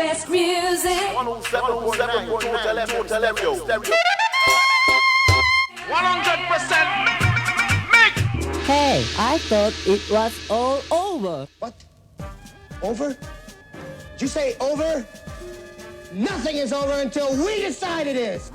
best music. 107.9 Total Stereo. 100% mix. Hey, I thought it was all over. What? Over? Did you say over? Nothing is over until we decide it is. Or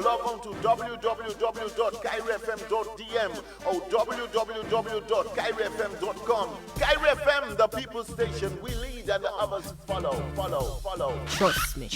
log on to www.kairfm.dm or www.kairfm.com. Kair FM, the people's station. We lead and the others follow. Trust me.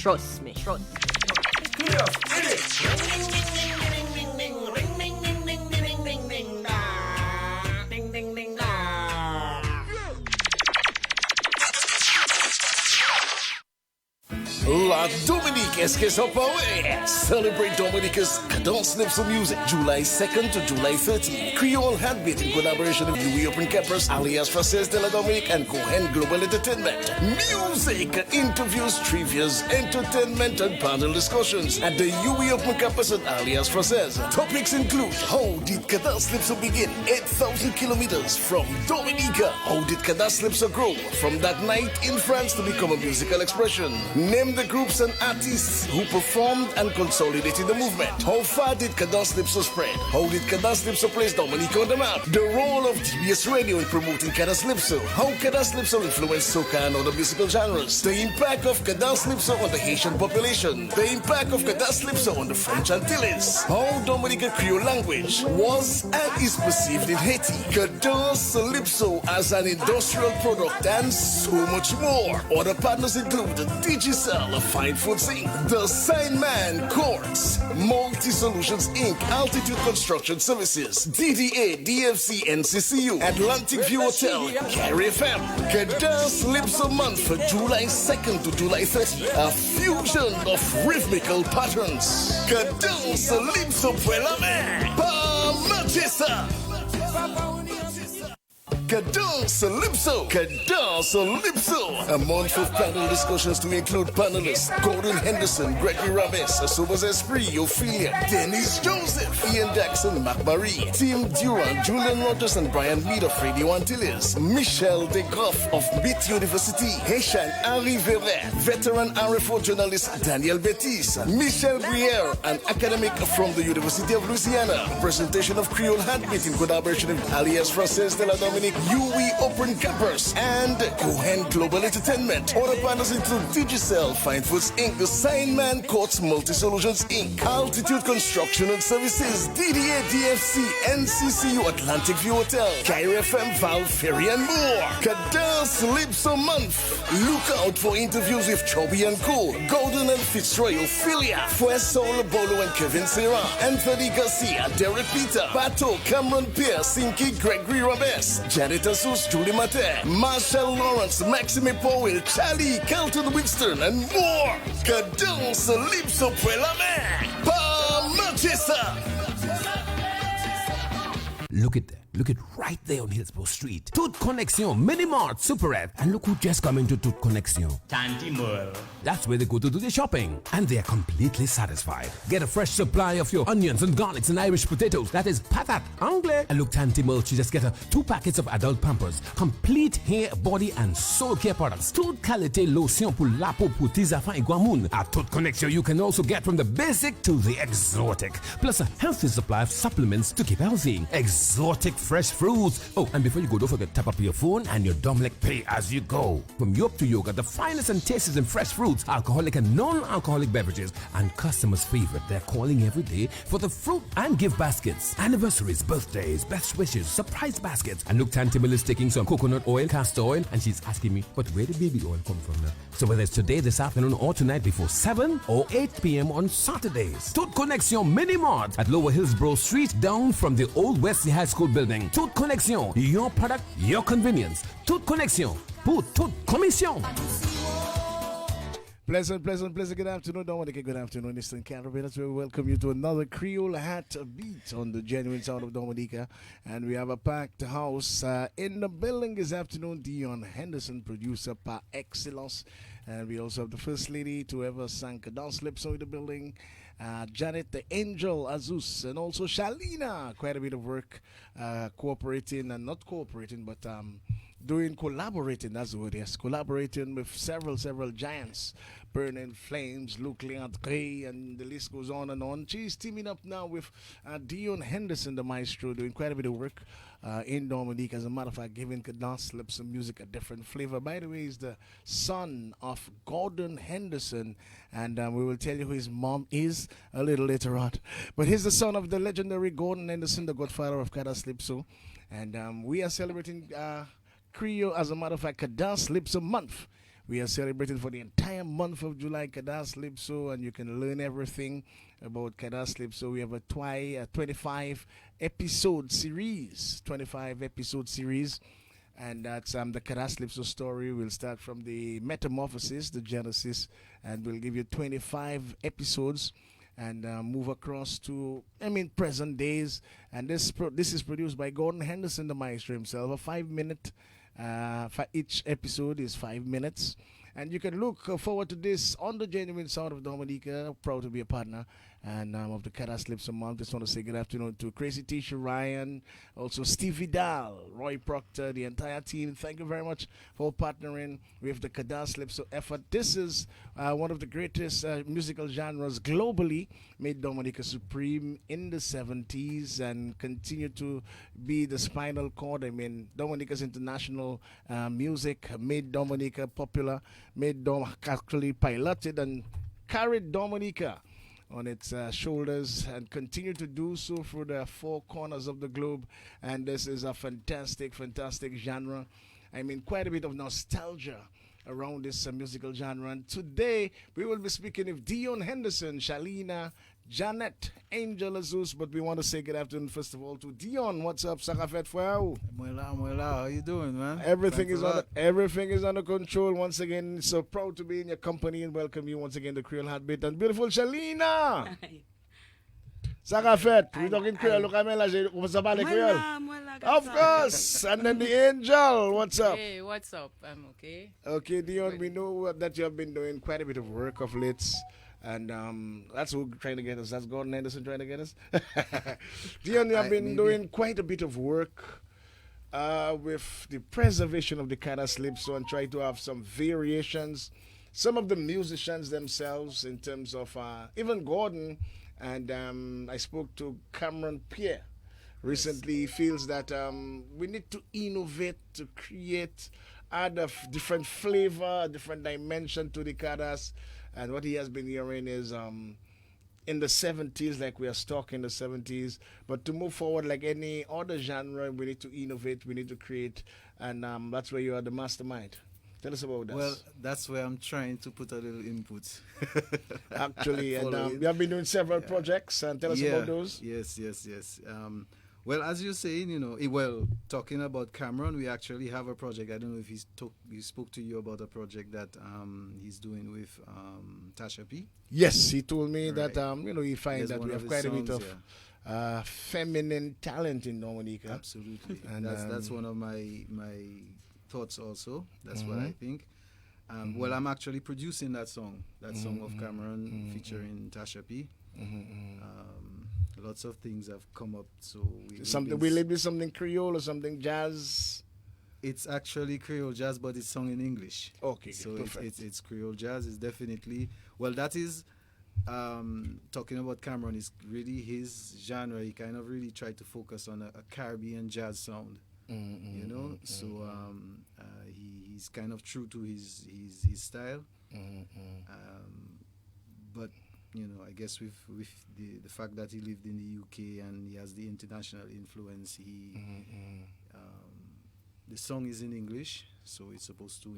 La Dominique, est-ce que ça paraît? Celebrate Dominica's Cadence Lips of Music, July 2nd to July 30th. Creole Handbeat in collaboration with Louis Open Campers, alias Frances de la Dominique, and Cohen Global Entertainment. Music, interviews, trivias, entertainment, and panel discussions at the Louis Open Campus and alias Frances. Topics include: how did Cadence Lips begin? 8,000 kilometers from Dominica. How did Cadence Lips grow from that night in France to become a musical expression? Name the groups and artists who performed and consolidated the movement. How far did Cadence Lipso spread? How did Cadence Lipso place Dominica on the map? The role of DBS Radio in promoting Cadence Lipso. How Cadence Lipso influenced soca and other musical genres. The impact of Cadence Lipso on the Haitian population. The impact of Cadence Lipso on the French Antilles. How Dominica Creole language was and is perceived in Haiti. Cadence Lipso as an industrial product and so much more. Other partners include Digicel, Fine Foods Inc., The Signman Courts, Multi Solutions Inc., Altitude Construction Services, DDA, DFC, NCCU, Atlantic View Hotel, Carry FM. Cadence Lipso Month for July 2nd to July 30th. A fusion of rhythmical patterns. Cadence Lipso Puelame. Pa Manchester. Cadence Lipso. A month of panel discussions to include panelists Gordon Henderson, Gregory Rabes, Sobas Esprit, Ophelia, Dennis Joseph, Ian Jackson, Mark Marie, Tim Durant, Julian Rogers, and Brian Mead of Radio Antilles, Michel De Groff of BIT University, Haitian Henri Verret, veteran RFO journalist Daniel Betis, Michel Briere, an academic from the University of Louisiana. Presentation of Creole Handbeat in collaboration with alias Frances de la Dominique, UE Open Campers, and Cohen Global Entertainment. Other partners include Digicel, Fine Foods Inc., The Signman Courts Multi Solutions Inc., Altitude Construction and Services, DDA, DFC, NCCU, Atlantic View Hotel, Cairo FM, Val Ferry, and more. Cadence Lipso Month. Look out for interviews with Chubby and Co, Golden and Fitzroy, Ophelia, Fuesol, Bolo and Kevin Serra, Anthony Garcia, Derek Peter, Pato, Cameron Pierce, Sinky, Gregory Rabes, Janet Asus, Julie Mate, Marshall Lawrence, Maxime Powell, Charlie, Carlton Winston, and more. Cadence Lipso Puelame. Pa Manchester. Look at that. Look at right there on Hillsborough Street. Toute Connexion, Minimart, Super App. And look who just come into Toute Connexion. Tantimol. That's where they go to do their shopping. And they are completely satisfied. Get a fresh supply of your onions and garlics and Irish potatoes. That is patat anglais. And look, Tantimol, you just get 2 packets of adult Pampers. Complete hair, body, and soul care products. Toute qualité lotion pour la peau, pour tes enfants et guamoun. At Toute Connexion, you can also get from the basic to the exotic. Plus a healthy supply of supplements to keep healthy. Exotic fresh fruits. Oh, and before you go, don't forget to tap up your phone and your Domlec Pay as you go. From York to Yoga, the finest and tastes in fresh fruits, alcoholic and non-alcoholic beverages, and customers' favorite. They're calling every day for the fruit and gift baskets. Anniversaries, birthdays, best wishes, surprise baskets. And look, Tantimil is taking some coconut oil, castor oil, and she's asking me, but where did baby oil come from now? So whether it's today, this afternoon, or tonight before 7 or 8 p.m. on Saturdays. Toute Connexion Mini Mart at Lower Hillsborough Street, down from the old Wesley High School building. Toute Connexion, your product, your convenience. Toute Connexion, pour toute commission. Pleasant. Good afternoon. Dominica, good afternoon, Eastern Canterbury. That's where we welcome you to another Creole Hat Beat on the genuine sound of Dominica. And we have a packed house in the building this afternoon. Dion Henderson, producer par excellence. And we also have the First Lady to ever sang Cadence Lipso in the building. Janet the Angel Azus, and also Shalina. Quite a bit of work cooperating and not cooperating, but doing collaborating, that's the word, yes, collaborating with several giants. Burning Flames, Luke Leandre, and the list goes on and on. She's teaming up now with Dion Henderson, the maestro, doing quite a bit of work in Dominique. As a matter of fact, giving Cadence Lips of music a different flavor. By the way, he's the son of Gordon Henderson, and we will tell you who his mom is a little later on. But he's the son of the legendary Gordon Henderson, the godfather of Cadence Lipso. And we are celebrating Creole, as a matter of fact, Cadence Lipso month. We are celebrating for the entire month of July Cadence Lipso, and you can learn everything about Cadence Lipso. We have a 25 episode series, and that's the Cadence Lipso story. We'll start from the metamorphosis, the genesis, and we'll give you 25 episodes and move across to, present days. And this is produced by Gordon Henderson, the maestro himself. A 5-minute. For each episode is 5 minutes, and you can look forward to this on the Genuine Sound of Dominica. Proud to be a partner and of the Cadence Lipso month. Just want to say good afternoon to Crazy Tisha Ryan, also Steve Vidal, Roy Proctor, the entire team. Thank you very much for partnering with the Cadence Lipso effort. This is one of the greatest musical genres globally, made Dominica supreme in the 70s and continue to be the spinal cord. Dominica's international music made Dominica popular, actually piloted and carried Dominica on its shoulders and continue to do so through the four corners of the globe. And this is a fantastic genre. Quite a bit of nostalgia around this musical genre. And today we will be speaking with Dion Henderson, Shalina, Janet, Angel Azus, but we want to say good afternoon first of all to Dion. What's up, Sakafet Fwao? Mwela, how you doing, man? Everything is under control. Once again, so proud to be in your company and welcome you once again to Creole Heartbeat and beautiful Shalina. Sakafet, we talking Creole. Look at me, what's up, Creole? Of course. And then the Angel, what's up? Hey, what's up? I'm okay. Okay, Dion, we know that you have been doing quite a bit of work of late. And that's who trying to get us. That's Gordon Henderson trying to get us. Dion, you have been doing quite a bit of work with the preservation of the Cadence Lipso and try to have some variations. Some of the musicians themselves, in terms of even Gordon, and I spoke to Cameron Pierre recently. He feels that we need to innovate, to create, add a different flavor, different dimension to the Cadence. And what he has been hearing is in the 70s, like we are stuck in the 70s. But to move forward, like any other genre, we need to innovate, we need to create. And that's where you are the mastermind. Tell us about that. Well, that's where I'm trying to put a little input. Actually, and you have been doing several projects. And tell us about those. Yes. Well, as you're saying, talking about Cameron, we actually have a project. I don't know if he spoke to you about a project that he's doing with Tasha P. Yes, he told me that he finds that we have quite a bit of feminine talent in Dominica. Absolutely, and that's one of my thoughts also. That's what I think. Well, I'm actually producing that song of Cameron featuring Tasha P. Lots of things have come up, so will it be something Creole or something jazz? It's actually Creole jazz, but it's sung in English. Okay, so it's Creole jazz. It's definitely that is talking about Cameron is really his genre. He kind of really tried to focus on a Caribbean jazz sound, So he's kind of true to his style, but. I guess with the fact that he lived in the UK and he has the international influence, the song is in English, so it's supposed to,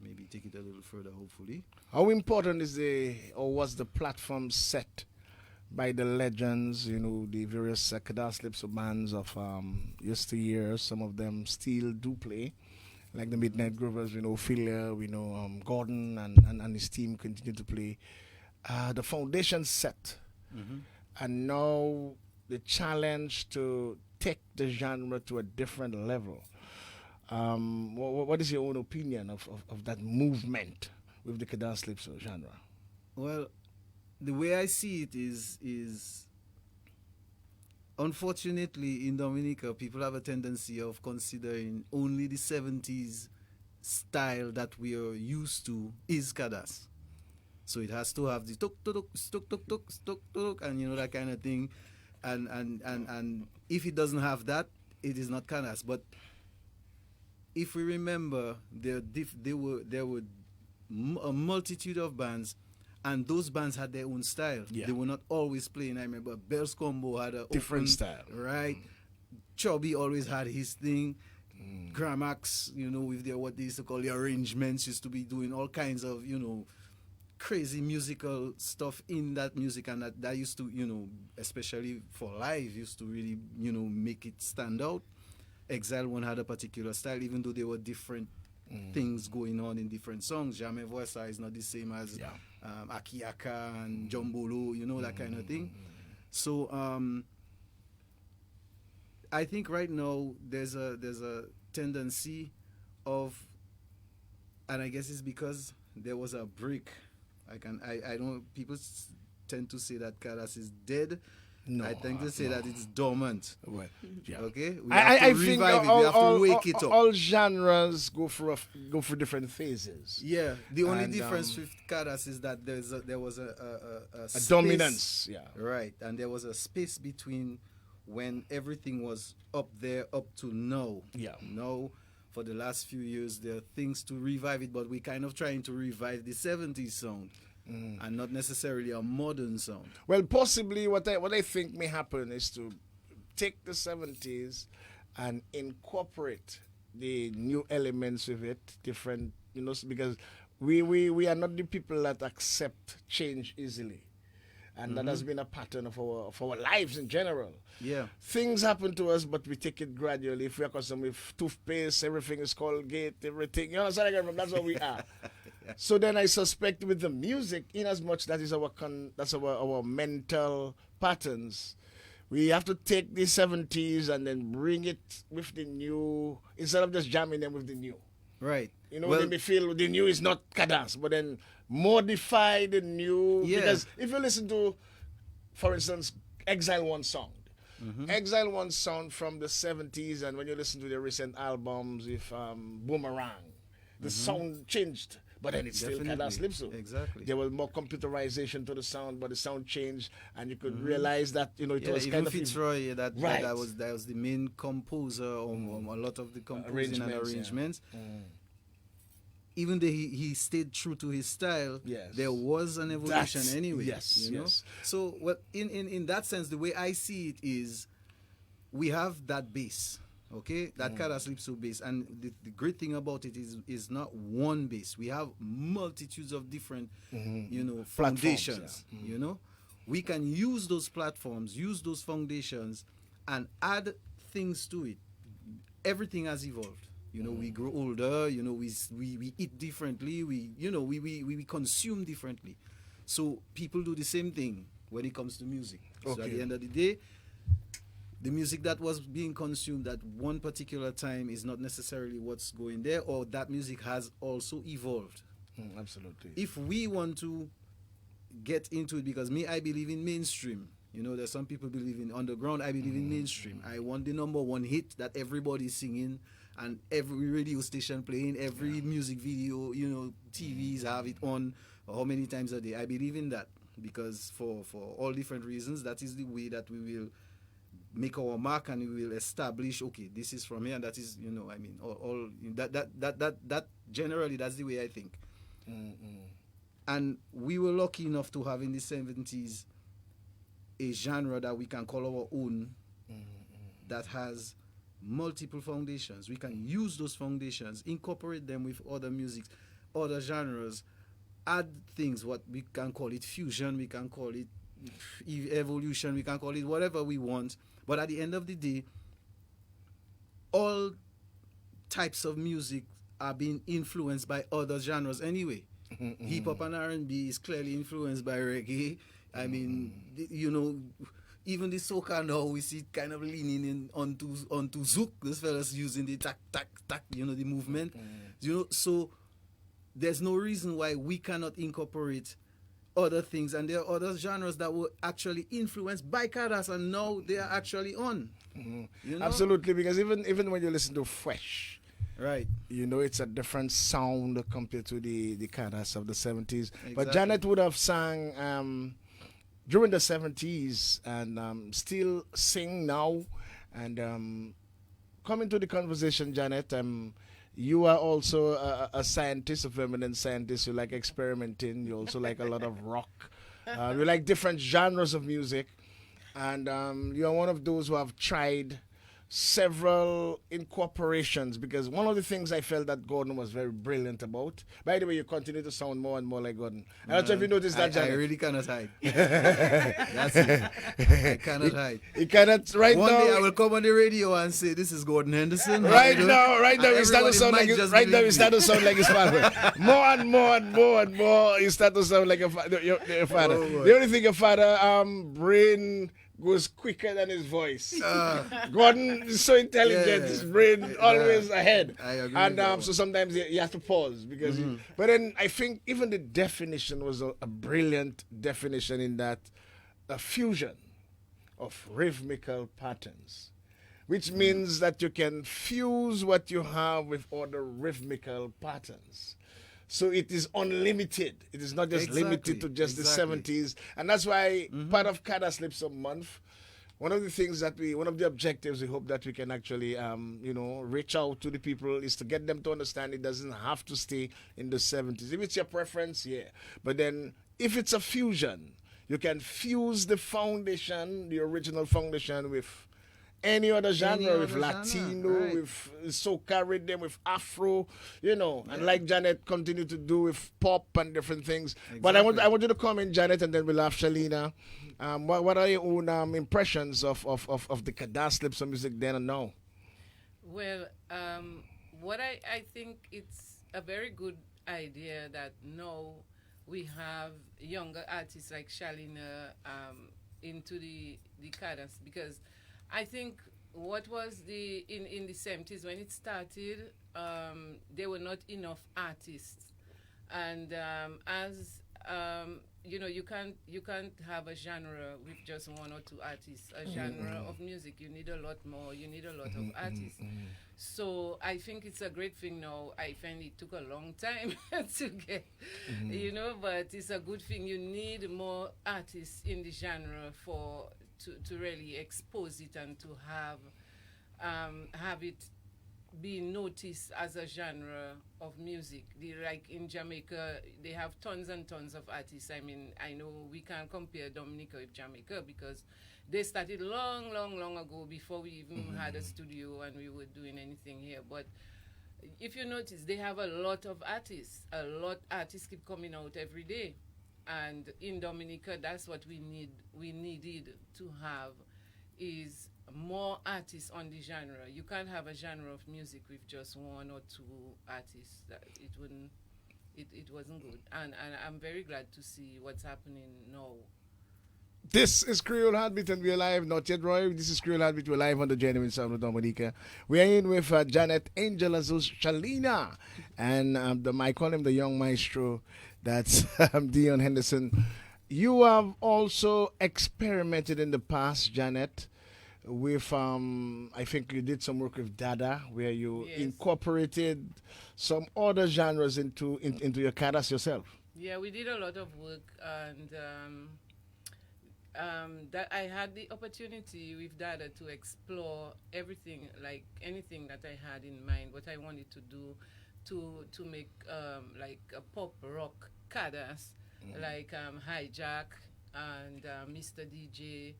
maybe take it a little further, hopefully. How important was the platform set by the legends, the various Cadence Lipso bands of yesteryear? Some of them still do play, like the Midnight Groovers, Ophelia, Gordon and his team continue to play. The foundation set, and now the challenge to take the genre to a different level. What is your own opinion of that movement with the Cadence Lipso genre? Well, the way I see it is unfortunately, in Dominica, people have a tendency of considering only the 70s style that we are used to is Kadas. So it has to have the tuk tuk tuk tuk tuk tuk tuk and that kind of thing. And if it doesn't have that, it is not Kadas. But if we remember, there were a multitude of bands, and those bands had their own style. Yeah. They were not always playing. I remember Bells Combo had a Different style. right? Chubby always had his thing. Gramax, with their what they used to call the arrangements, used to be doing all kinds of, crazy musical stuff in that music, and that used to, especially for live, used to really, make it stand out. Exile One had a particular style, even though there were different things going on in different songs. Jamais Voisa is not the same as Akiaka and Jombolo, that kind of thing. So I think right now there's a tendency of, and I guess it's because there was a break. I don't. People tend to say that Kadas is dead. No, I tend to say that it's dormant. Well, yeah. Okay, I think revive it. We have to wake it up. All genres go through different phases. Yeah, the only difference with Kadas is that there was a space, dominance. Yeah, right, and there was a space between when everything was up there up to now. Yeah, now. For the last few years, there are things to revive it, but we're kind of trying to revive the 70s sound and not necessarily a modern sound. Well, possibly what I think may happen is to take the 70s and incorporate the new elements with it, different, because we are not the people that accept change easily. And that has been a pattern of our lives in general. Yeah. Things happen to us, but we take it gradually. If we are accustomed with toothpaste, everything is Colgate, everything. You understand? That's how we are. Yeah. So then I suspect with the music, in as much that is our mental patterns, we have to take the 70s and then bring it with the new, instead of just jamming them with the new. Right. Then we feel the new is not Kadas, but then modify the new. Yeah. Because if you listen to, for instance, Exile One sound, Exile One sound from the 70s, and when you listen to the recent albums with Boomerang, the sound changed. But then it's still Kadas Lipso. Exactly. There was more computerization to the sound, but the sound changed, and you could realize that it was even kind of Fitzroy. That was the main composer on a lot of the composing and arrangements. Yeah. Even though he stayed true to his style, there was an evolution anyway. Yes. So, well, in that sense, the way I see it is, we have that base. Okay, that Kadas Lipso base, and the great thing about it is not one base. We have multitudes of different, foundations. We can use those platforms, use those foundations, and add things to it. Everything has evolved. We grow older. We eat differently. We consume differently. So people do the same thing when it comes to music. So at the end of the day, the music that was being consumed at one particular time is not necessarily what's going there, or that music has also evolved. Absolutely. If we want to get into it, because I believe in mainstream. There's some people believe in underground. I believe in mainstream. I want the number one hit that everybody's singing, and every radio station playing, every music video, TVs have it on how many times a day. I believe in that, because for all different reasons, that is the way that we will make our mark, and we will establish, okay, this is from here, and that is, all that generally, that's the way I think. And we were lucky enough to have in the 70s a genre that we can call our own, that has multiple foundations. We can use those foundations, incorporate them with other music, other genres, add things, what we can call it fusion, we can call it evolution, we can call it whatever we want. But at the end of the day, all types of music are being influenced by other genres anyway. Hip hop and R&B is clearly influenced by reggae. I mean, even the soca now, we see it kind of leaning in onto zouk. This fella's using the tack, the movement. So there's no reason why we cannot incorporate other things, and there are other genres that were actually influenced by Kadas, and now they are actually on. You know? Absolutely, because even when you listen to Fresh, right, you know it's a different sound compared to the Kadas of the 70s. Exactly. But Janet would have sang during the 70s and still sing now. And coming to the conversation, Janet, you are also a scientist, a feminine scientist. You like experimenting. You also like a lot of rock. You like different genres of music. And you are one of those who have tried several incorporations, because one of the things I felt that Gordon was very brilliant about. By the way, you continue to sound more and more like Gordon. I don't know if you noticed that, Janet. I really cannot hide. That's it. I cannot hide. You cannot right One now. day I will come on the radio and say, "This is Gordon Henderson." Right now, you start to sound like you start to sound like his father. More and more, you start to sound like your father. Oh, the only thing your father brain goes quicker than his voice. Gordon is so intelligent, his brain always ahead. I agree And so sometimes you have to pause because. But then I think even the definition was a brilliant definition in that a fusion of rhythmical patterns, which means that you can fuse what you have with other rhythmical patterns. So it is unlimited. It is not just limited to just the 70s. And that's why part of Kadas Lips Month, one of the objectives we hope that we can actually, reach out to the people is to get them to understand it doesn't have to stay in the 70s. If it's your preference, yeah. But then if it's a fusion, you can fuse the foundation, the original foundation with any other genre, with Latino, with soca rhythm, with Afro, and like Janet continued to do with pop and different things. Exactly. But I want you to comment, Janet, and then we'll have Shalina. What are your own impressions of the Kadas Lips of music then and now? Well, what I think it's a very good idea that now we have younger artists like Shalina into the Kadas, because I think what was in the 70s when it started, there were not enough artists, and you can't have a genre with just one or two artists. A genre of music, you need a lot more. You need a lot of artists. So I think it's a great thing now. I find it took a long time to get, but it's a good thing. You need more artists in the genre to really expose it and to have it be noticed as a genre of music. Like in Jamaica, they have tons and tons of artists. I mean, I know we can't compare Dominica with Jamaica because they started long ago before we even had a studio and we were doing anything here. But if you notice, they have a lot of artists. Artists keep coming out every day. And in Dominica, that's what we needed to have is more artists on the genre. You can't have a genre of music with just one or two artists. It wasn't good. And I'm very glad to see what's happening now. This is Creole Heartbeat and we're live. Not yet, Roy. This is Creole Heartbeat. We're live on the Genuine Sound of Dominica. We are in with Janet Angel Azuz Shalina. And I call him the young maestro. That's Dion Henderson. You have also experimented in the past, Janet, with, I think you did some work with Dada, where you incorporated some other genres into your Kadas yourself. Yeah, we did a lot of work, and that I had the opportunity with Dada to explore everything, like anything that I had in mind, what I wanted to do to make like a pop rock Kadas, like Hijack and Mr. DJ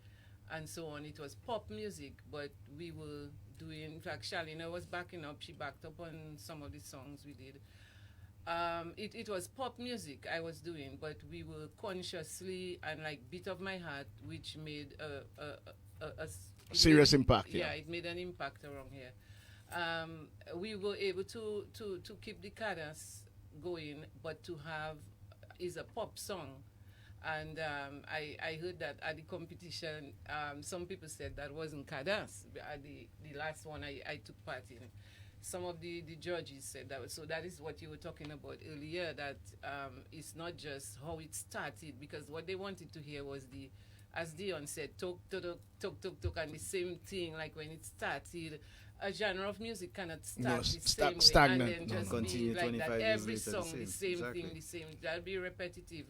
and so on. It was pop music, but we were doing, in fact, Shalina was backing up. She backed up on some of the songs we did. It was pop music I was doing, but we were consciously and like Beat of My Heart, which made a serious impact. Yeah, it made an impact around here. We were able to keep the Kadas going, but to have is a pop song. And I heard that at the competition, some people said that wasn't Kadas, the last one I took part in. some of the judges said that. So that is what you were talking about earlier, that it's not just how it started, because what they wanted to hear was the, as Dion said, talk, and the same thing, like when it started. A genre of music cannot start the same way stagnant. and then just Continue be like 25 that. years Every later, song, the the same. same thing, Exactly. the same. That'll be repetitive.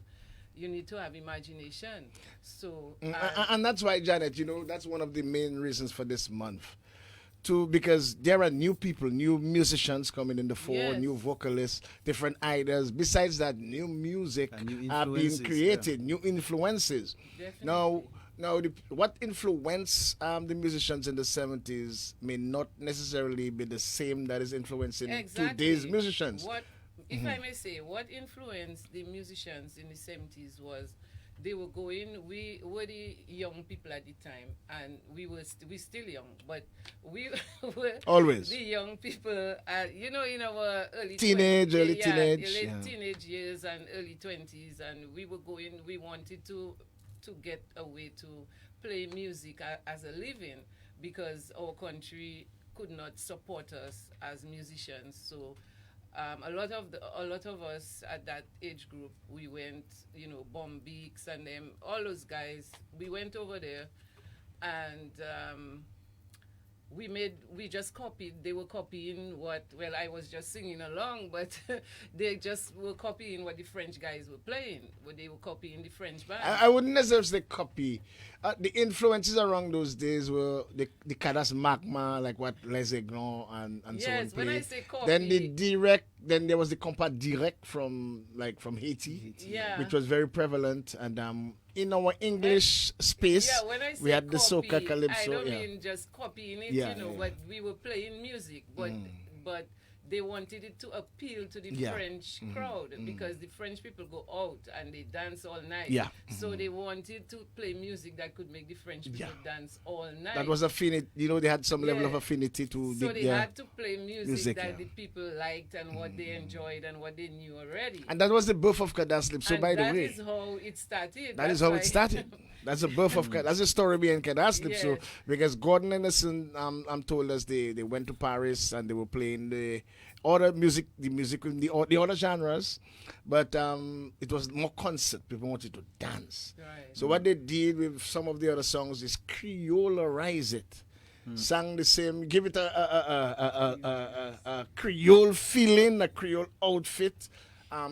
You need to have imagination. So, and that's why, Janet, that's one of the main reasons for this month. Because there are new people, new musicians coming in the fore, Yes. new vocalists, different ideas. Besides that, new music And new are being influences, created, new influences. Definitely. Now, what influenced the musicians in the 70s may not necessarily be the same that is influencing today's musicians. What, if I may say, what influenced the musicians in the 70s was they were going, we were the young people at the time, and we still young, but we were Always. the young people, in our early Teenage, 20s, early teenage, late yeah. teenage years and early 20s, and we were going, we wanted to get a way to play music as a living, because our country could not support us as musicians. So a lot of us at that age group, we went, Bombeeks and them, all those guys, we went over there, and we just copied. They were copying I was just singing along, but they just were copying what the French guys were playing. What they were copying the French band. I wouldn't necessarily say copy. The influences around those days were the Cadas Magma, like what Les Aiglons and so on Yes, when played. I say copy. Then there was the compas direct from Haiti, Yeah. which was very prevalent. And in our English space, Yeah, when I say we had the copy, soca calypso. I don't yeah. mean just copying it, Yeah, but we were playing music, but they wanted it to appeal to the Yeah. French crowd, because the French people go out and they dance all night. Yeah. So they wanted to play music that could make the French people dance all night. That was affinity. They had some level Yeah. of affinity to So they their had to play music that yeah. the people liked and what they enjoyed and what they knew already. And that was the birth of Cadas Calypso, And by the that way. is how it started. That is That's how why- it started. That's the birth of that's the story behind Cadas Calypso. Yeah. Because Gordon Anderson told us they went to Paris and they were playing the other music, the other genres, but it was more concert. People wanted to dance. Right. So what they did with some of the other songs is Creolerize it. Sang the same, give it a Creole feeling, a Creole outfit.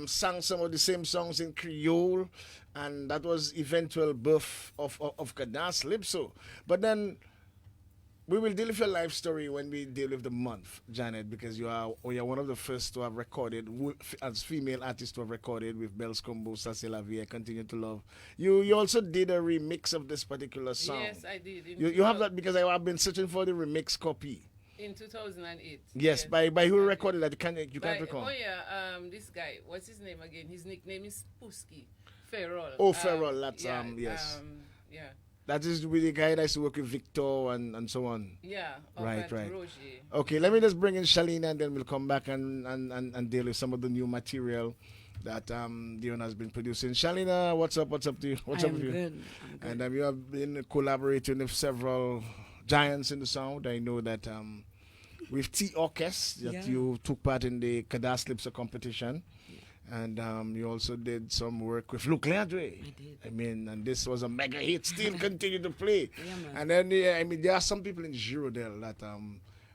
Sang some of the same songs in Creole, and that was eventual birth of Cadas Calypso. But then we will deal with your life story when we deal with the month, Janet, because you are one of the first to have recorded, as female artist to have recorded with Bells Combo, Sassy La Vie, I Continue to Love. You also did a remix of this particular song. Yes, I did. You have that, because I've been searching for the remix copy. In 2008. Yes, by who recorded that? You can't recall. Oh yeah, this guy. What's his name again? His nickname is Pusky Ferrol. Oh, Ferrol. That's yeah, yes. Yeah. That is with the guy that used to work with Victor and so on. Yeah. Right. Roger. Okay, let me just bring in Shalina, and then we'll come back and deal with some of the new material that Dion has been producing. Shalina, what's up? What's up to you? What's up with you? I'm good. And you have been collaborating with several giants in the sound. I know that with T Orchestra that you took part in the Cadas Calypso competition. And you also did some work with Luke Leandre. I did. I mean, and this was a mega hit, still continue to play. Yeah, man. And then, there are some people in Girodel that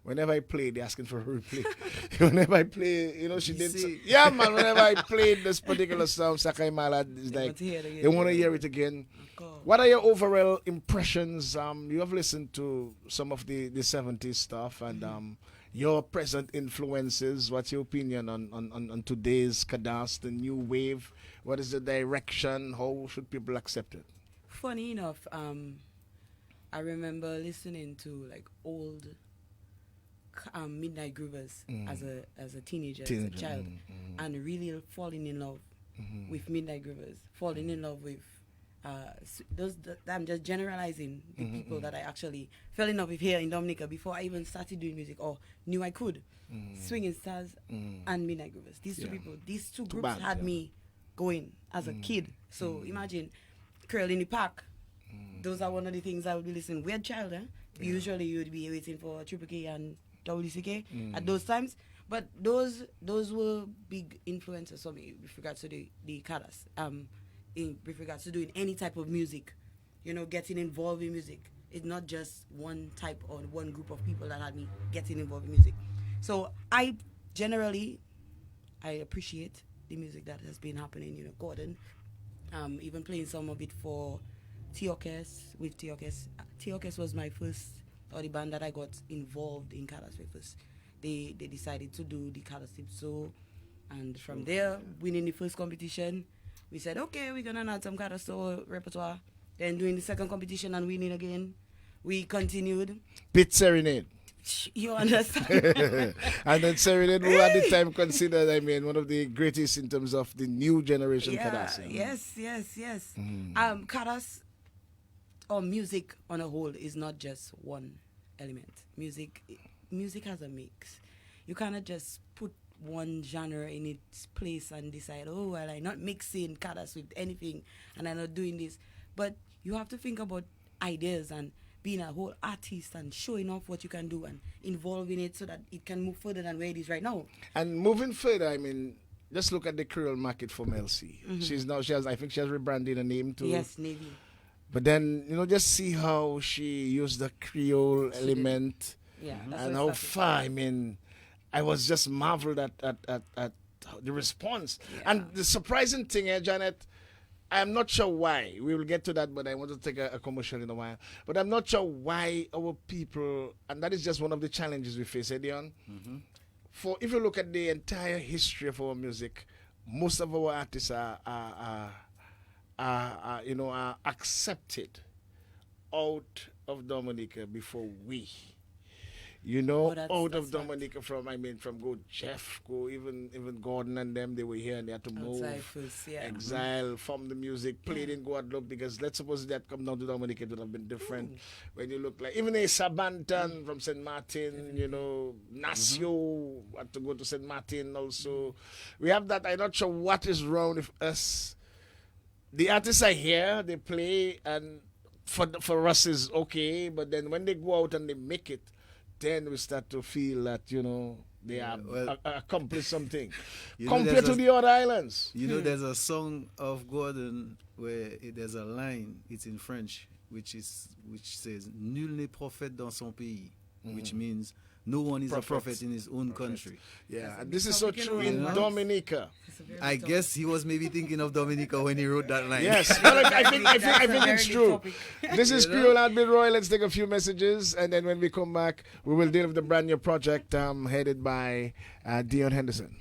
whenever I play, they're asking for a replay. Whenever I play, she did. Yeah, man, whenever I played this particular song, Sakai Mala is like, they want to hear it again. What are your overall impressions? You have listened to some of the 70s stuff and your present influences. What's your opinion on today's Cadas, the new wave? What is the direction? How should people accept it? Funny enough, I remember listening to like old Midnight Groovers as a teenager, as a child, and really falling in love with Midnight Groovers, falling in love with I'm just generalizing the people that I actually fell in love with here in Dominica before I even started doing music or knew I could. Swinging Stars and Midnight Groovers. These two groups bands, had me going as a kid. So imagine Creole in the Park. Those are one of the things I would be listening. Weird Child, Usually you would be waiting for Triple K and WCK at those times. But those were big influences for me with regards to the Kadas. With regards to doing any type of music, getting involved in music. It's not just one type or one group of people that had me getting involved in music. So I appreciate the music that has been happening, Gordon. Even playing some of it for T.O.K.S. with T.O.K.S. T.O.K.S. was my first, or the band that I got involved in Kadas with first. They decided to do the Kadas Calypso, and from there, winning the first competition, we said, okay, we're gonna add some Kadas repertoire. Then doing the second competition and winning again, we continued. Pit Serenade. You understand? And then Serenade, who at the time considered, one of the greatest in terms of the new generation Kadas. Yes. Kadas, or music on a whole, is not just one element. Music has a mix. You cannot just put one genre in its place and decide, I'm not mixing Kadas with anything and I'm not doing this. But you have to think about ideas and being a whole artist and showing off what you can do and involving it so that it can move further than where it is right now. And moving further, just look at the Creole market for Mel C. I think she has rebranded a name too. Yes, Navy. But then, just see how she used the Creole element. Yeah, and how far, I was just marveled at the response. Yeah. And the surprising thing, Janet, I'm not sure why. We will get to that, but I want to take a commercial in a while. But I'm not sure why our people, and that is just one of the challenges we face, Edion. If you look at the entire history of our music, most of our artists are accepted out of Dominica before we. Out of Dominica from Jeff, even Gordon and them, they were here and they had to move. Exile, form the music, played in Guadeloupe, because let's suppose that come down to Dominica, it would have been different. When you look like, even a Sabantan from St. Martin, Nacio had to go to St. Martin also. We have that. I'm not sure what is wrong with us. The artists are here, they play, and for us is okay, but then when they go out and they make it, then we start to feel that, they have accomplished something. Compared to the other islands. There's a song of Gordon where there's a line, it's in French, which says, Nul n'est prophète dans son pays, which means no one is a prophet in his own country. Yeah, and this is so true in Dominica. I guess he was maybe thinking of Dominica when he wrote that line. Yes, I think it's true. This is Creole Heartbeat Roy. Let's take a few messages, and then when we come back, we will deal with the brand new project headed by Dion Henderson.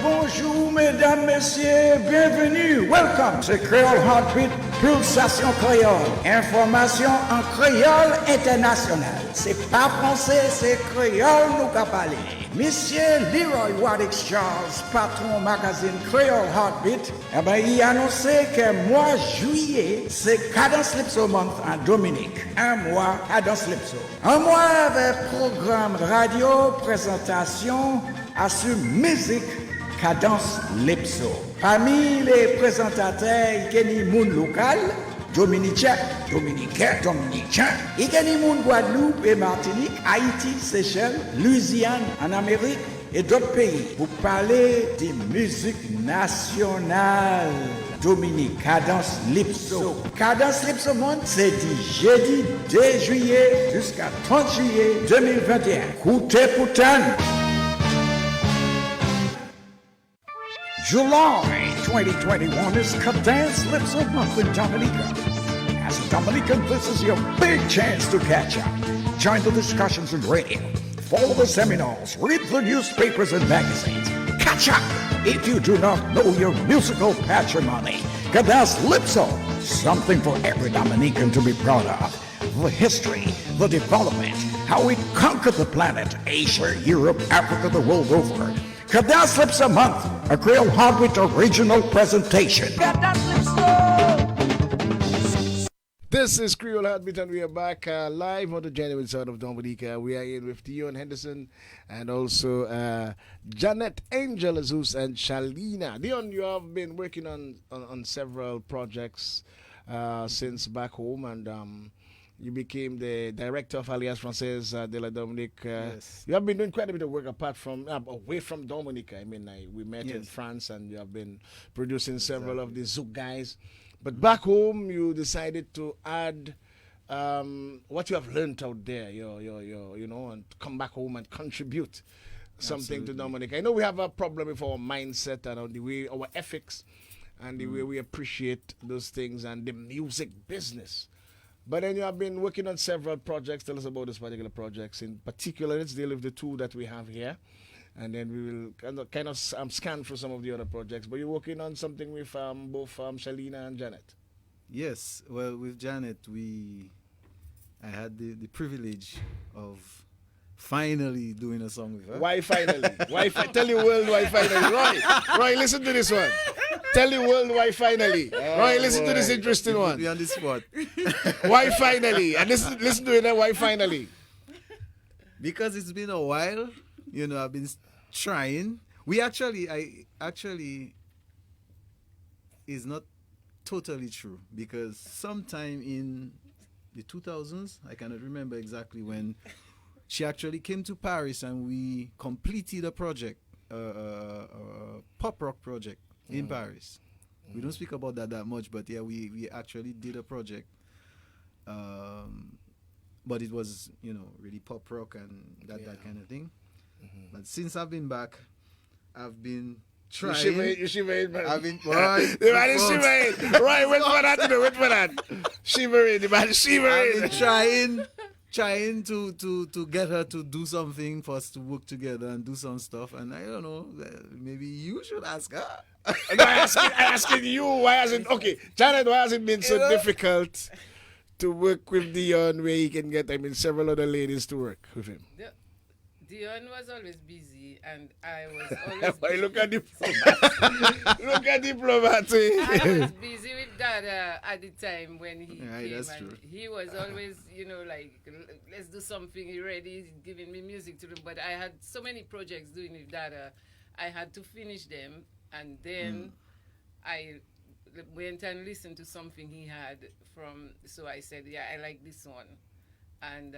Bonjour mesdames, messieurs, bienvenue, welcome. C'est Creole Heartbeat, pulsation créole, information en créole international. C'est pas français, c'est créole nous qu'a parlé. Monsieur Leroy Wadix Charles, patron magazine Creole Heartbeat, il a annoncé que mois juillet, c'est Cadence Calypso Month en Dominique. Un mois Cadence Calypso. Un mois avec programme radio, présentation, à ce musique Cadence Calypso. Parmi les présentateurs, il y a des monde local, Dominicain, il y a des monde Guadeloupe et Martinique, Haïti, Seychelles, Louisiane, en Amérique et d'autres pays pour parler des musiques nationales. Dominique, Cadence Calypso. Cadence Calypso Month, c'est du jeudi 2 juillet jusqu'à 30 juillet 2021. Coutez poutan! July 2021 is Cadence Calypso Month in Dominica. As a Dominican, this is your big chance to catch up. Join the discussions on radio. Follow the seminars. Read the newspapers and magazines. Catch up if you do not know your musical patrimony. Cadence Calypso, something for every Dominican to be proud of. The history, the development, how it conquered the planet, Asia, Europe, Africa, the world over. Cadence Calypso Month, a Creole Heartbeat original presentation. This is Creole Heartbeat, and we are back live on the genuine sound of Dominica. We are in with Dion Henderson and also Janet Angel Jesus and Shalina. Dion, you have been working on several projects since back home, and you became the director of Alliance Française de la Dominique. Yes. You have been doing quite a bit of work apart from, away from Dominica. I mean, we met in Yes. France, and you have been producing several of the Zouk guys. But back home, you decided to add what you have learned out there, and come back home and contribute something to Dominica. I know we have a problem with our mindset and the way our ethics and the way we appreciate those things and the music business. But then you have been working on several projects. Tell us about those particular projects. In particular, let's deal with the two that we have here. And then we will kind of scan through some of the other projects. But you're working on something with both Shalina and Janet. Yes. Well, with Janet, I had the privilege of finally doing a song with her. Why finally? Tell the world why finally. Roy, listen to this one. Tell the world why finally. Roy, listen to this interesting one. Be on the spot. Why finally? And listen to it. Why finally? Because it's been a while. I've been trying. I actually is not totally true, because sometime in the 2000s, I cannot remember exactly when, she actually came to Paris and we completed a project, a pop rock project in Paris. We don't speak about that much, but yeah, we actually did a project. But it was, really pop rock and that kind of thing. But since I've been back, I've been trying. You shivering, man. I've been right, the man is shivering. Right, wait for that. Shivering, the man is shivering. I've been trying to get her to do something for us to work together and do some stuff. And I don't know, maybe you should ask her. No, asking you, why has it? Okay, Janet, why has it been so difficult to work with Dion, where he can get, several other ladies to work with him? Dion was always busy, and I was always busy. Look at diplomacy. I was busy with Dada at the time when he came, that's and true. he was always, let's do something. He ready, giving me music to do. But I had so many projects doing with Dada, I had to finish them, and then I went and listened to something he had from. So I said, yeah, I like this one, and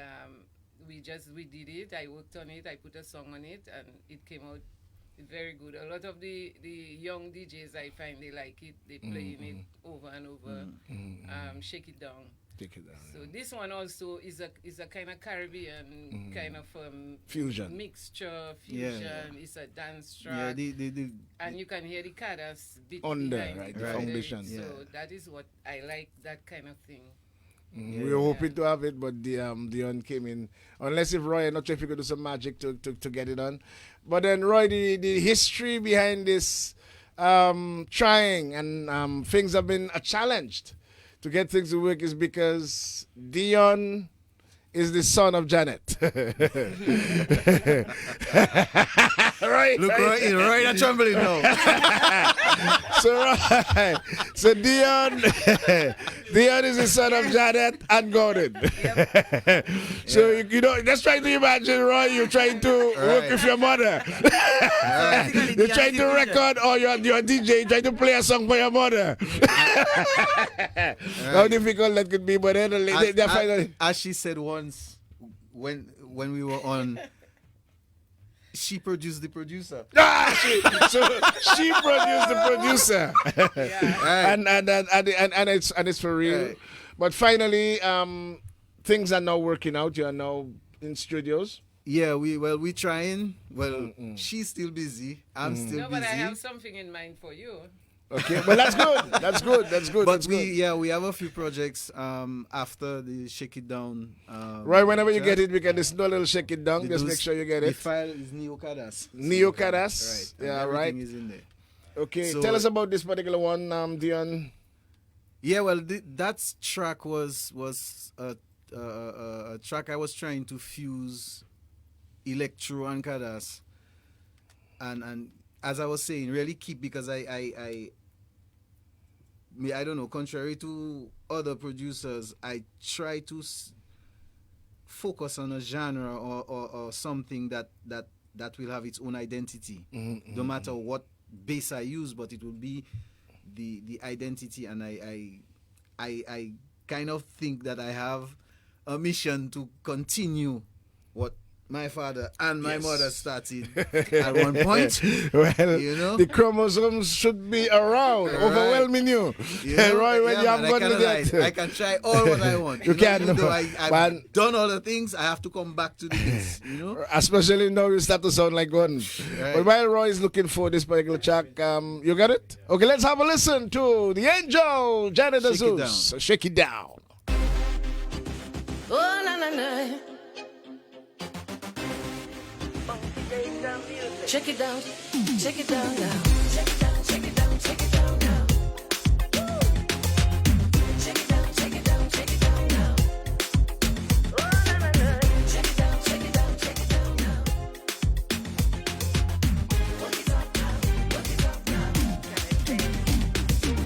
we did it. I worked on it. I put a song on it, and it came out very good. A lot of the young DJs, I find they like it. They playing it over and over. Shake it down. So this one also is a kind of Caribbean kind of fusion mixture. It's a dance track. And you can hear the cadence beat under, behind right? it. The foundation. So that is what I like. That kind of thing. We were hoping to have it, but Dion came in. Unless if Roy, I'm not sure if you could do some magic to get it on. But then Roy, the history behind this trying and things have been challenged to get things to work is because Dion is the son of Janet. Right? Look, Roy, I'm trembling now. So Dion is the son of Janet and Gordon. Yep. So just trying to imagine, Roy, you're trying to work with your mother. You're trying to record, or you're DJ, trying to play a song for your mother. How difficult that could be, but then they finally. As she said once, when we were on, she produced the producer. She produced the producer. And it's for real. Right. But finally, things are now working out. You are now in studios. Yeah, we trying. Well, she's still busy. I'm still busy. No, but I have something in mind for you. Okay, well that's good. But we have a few projects after the Shake It Down. Right, whenever you get it, we can just do a little Shake It Down. Just make sure you get it. The file is Neocadas. Neocadas. Right. Yeah, right. Everything is in there. Okay, so, tell us about this particular one, Dion. Yeah, well, that track was a track I was trying to fuse electro and cadas, and as I was saying, really keep, because I don't know, contrary to other producers, I try to focus on a genre or something that will have its own identity, no matter what bass I use, but it will be the identity, and I I kind of think that I have a mission to continue what my father and my mother started at one point. Well, you know, the chromosomes should be around, overwhelming you. Roy, when you have got to that. I can try all what I want. You can. Even though I've done all the things, I have to come back to this. You know, especially now you start to sound like one. Right. But while Roy is looking for this particular track, you got it? Okay, let's have a listen to the Angel, Janet Zeus. Shake it down. Oh, na na na. Check it down now. Check it down, check it down, check it down now. Check it down, check it down, check it down now. Oh, na na na. Check it down, check it down, check it down now. Work it up now, work it up now.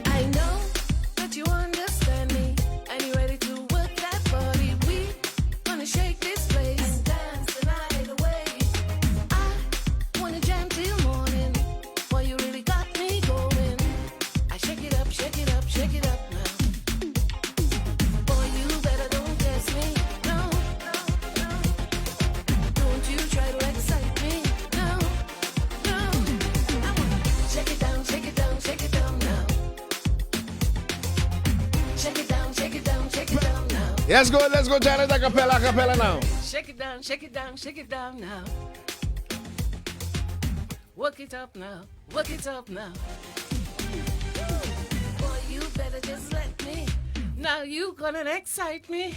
I know that you understand me, and you're ready to work that body. We gonna shake this place and dance the night away. I wanna jam till morning. Boy, you really got me going. I shake it up, shake it up, shake it up now. Boy, you better don't test me. No, no, no. Don't you try to excite me. No, no. I wanna shake it down, shake it down, shake it down now. Shake it down, shake it down, shake it down now. Let's go, Janet, a cappella now. Shake it down, shake it down, shake it down now. Work it up now, work it up now. Boy, you better just let me. Now you gonna excite me. And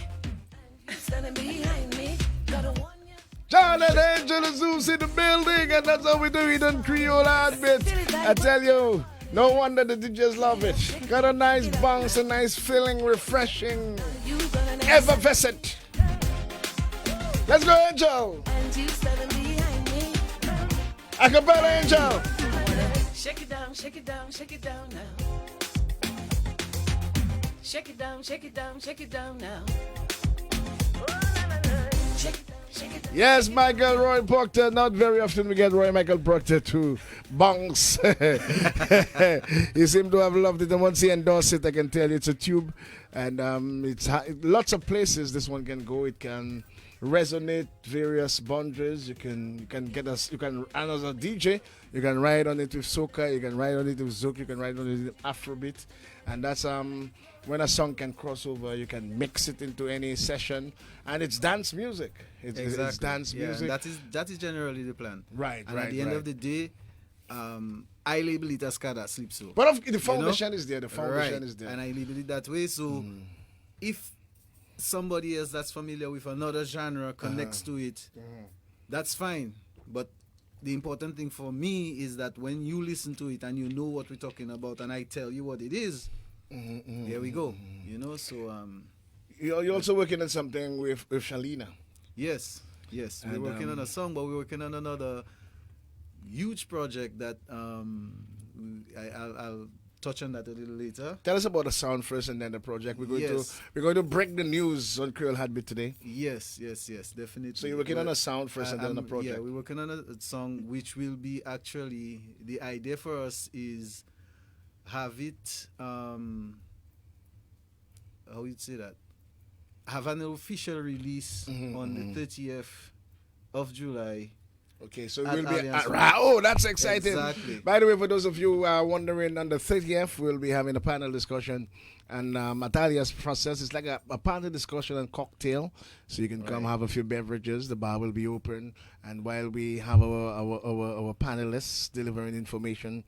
you standing behind me. Gotta warn you. Janet Angel Zeus in the building, and that's how we do it on Creole Heartbeat. I tell you, no wonder the DJs love it. Got a nice bounce, a nice feeling, refreshing, effervescent. Let's go, Angel. And you standing behind me. Acapella, Angel. Shake it down, shake it down, shake it down now. Shake it down, shake it down, shake it down now. Shake it down, shake it down. Yes, Michael Roy Proctor. Not very often we get Roy Michael Proctor to bounce. He seemed to have loved it, and once he endorsed it, I can tell you it's a tube, and it's lots of places this one can go. It can resonate various boundaries. You can get us. You can, and as a DJ, you can ride on it with soca. You can ride on it with zouk. You can ride on it with Afrobeat, and that's when a song can cross over. You can mix it into any session, and it's dance music. It's dance music. And that is generally the plan. Right. And at the end of the day, I label it as Kada Sleep So. But the foundation is there. The foundation is there, and I label it that way. So if somebody else that's familiar with another genre connects to it, that's fine. But the important thing for me is that when you listen to it and you know what we're talking about, and I tell you what it is, there we go. You know, so you're also working on something with Shalina. Yes, we're working on a song, but we're working on another huge project that I'll touch on that a little later. Tell us about the sound first, and then the project. We're going to break the news on Creole Heartbeat today. Yes, definitely. So you're working on a sound first, and then a project. Yeah, we're working on a song which will be actually, the idea for us is have it how you'd say that, have an official release on the 30th of July. Okay, so it will be oh, that's exciting. Exactly. By the way, for those of you who are wondering, on the 30th we'll be having a panel discussion, and Natalia's process is like a panel discussion and cocktail, so you can come have a few beverages. The bar will be open, and while we have our panelists delivering information,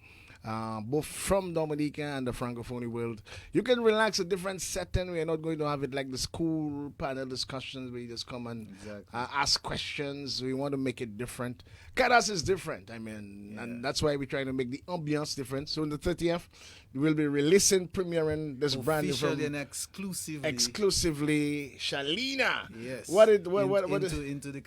both from Dominica and the Francophone world, you can relax, a different setting. We are not going to have it like the school panel discussions where you just come and ask questions. We want to make it different. Kadas is different, and that's why we're trying to make the ambiance different. So on the 30th, we'll be releasing, premiering this brand new officially and exclusively Shalina. Yes. Into the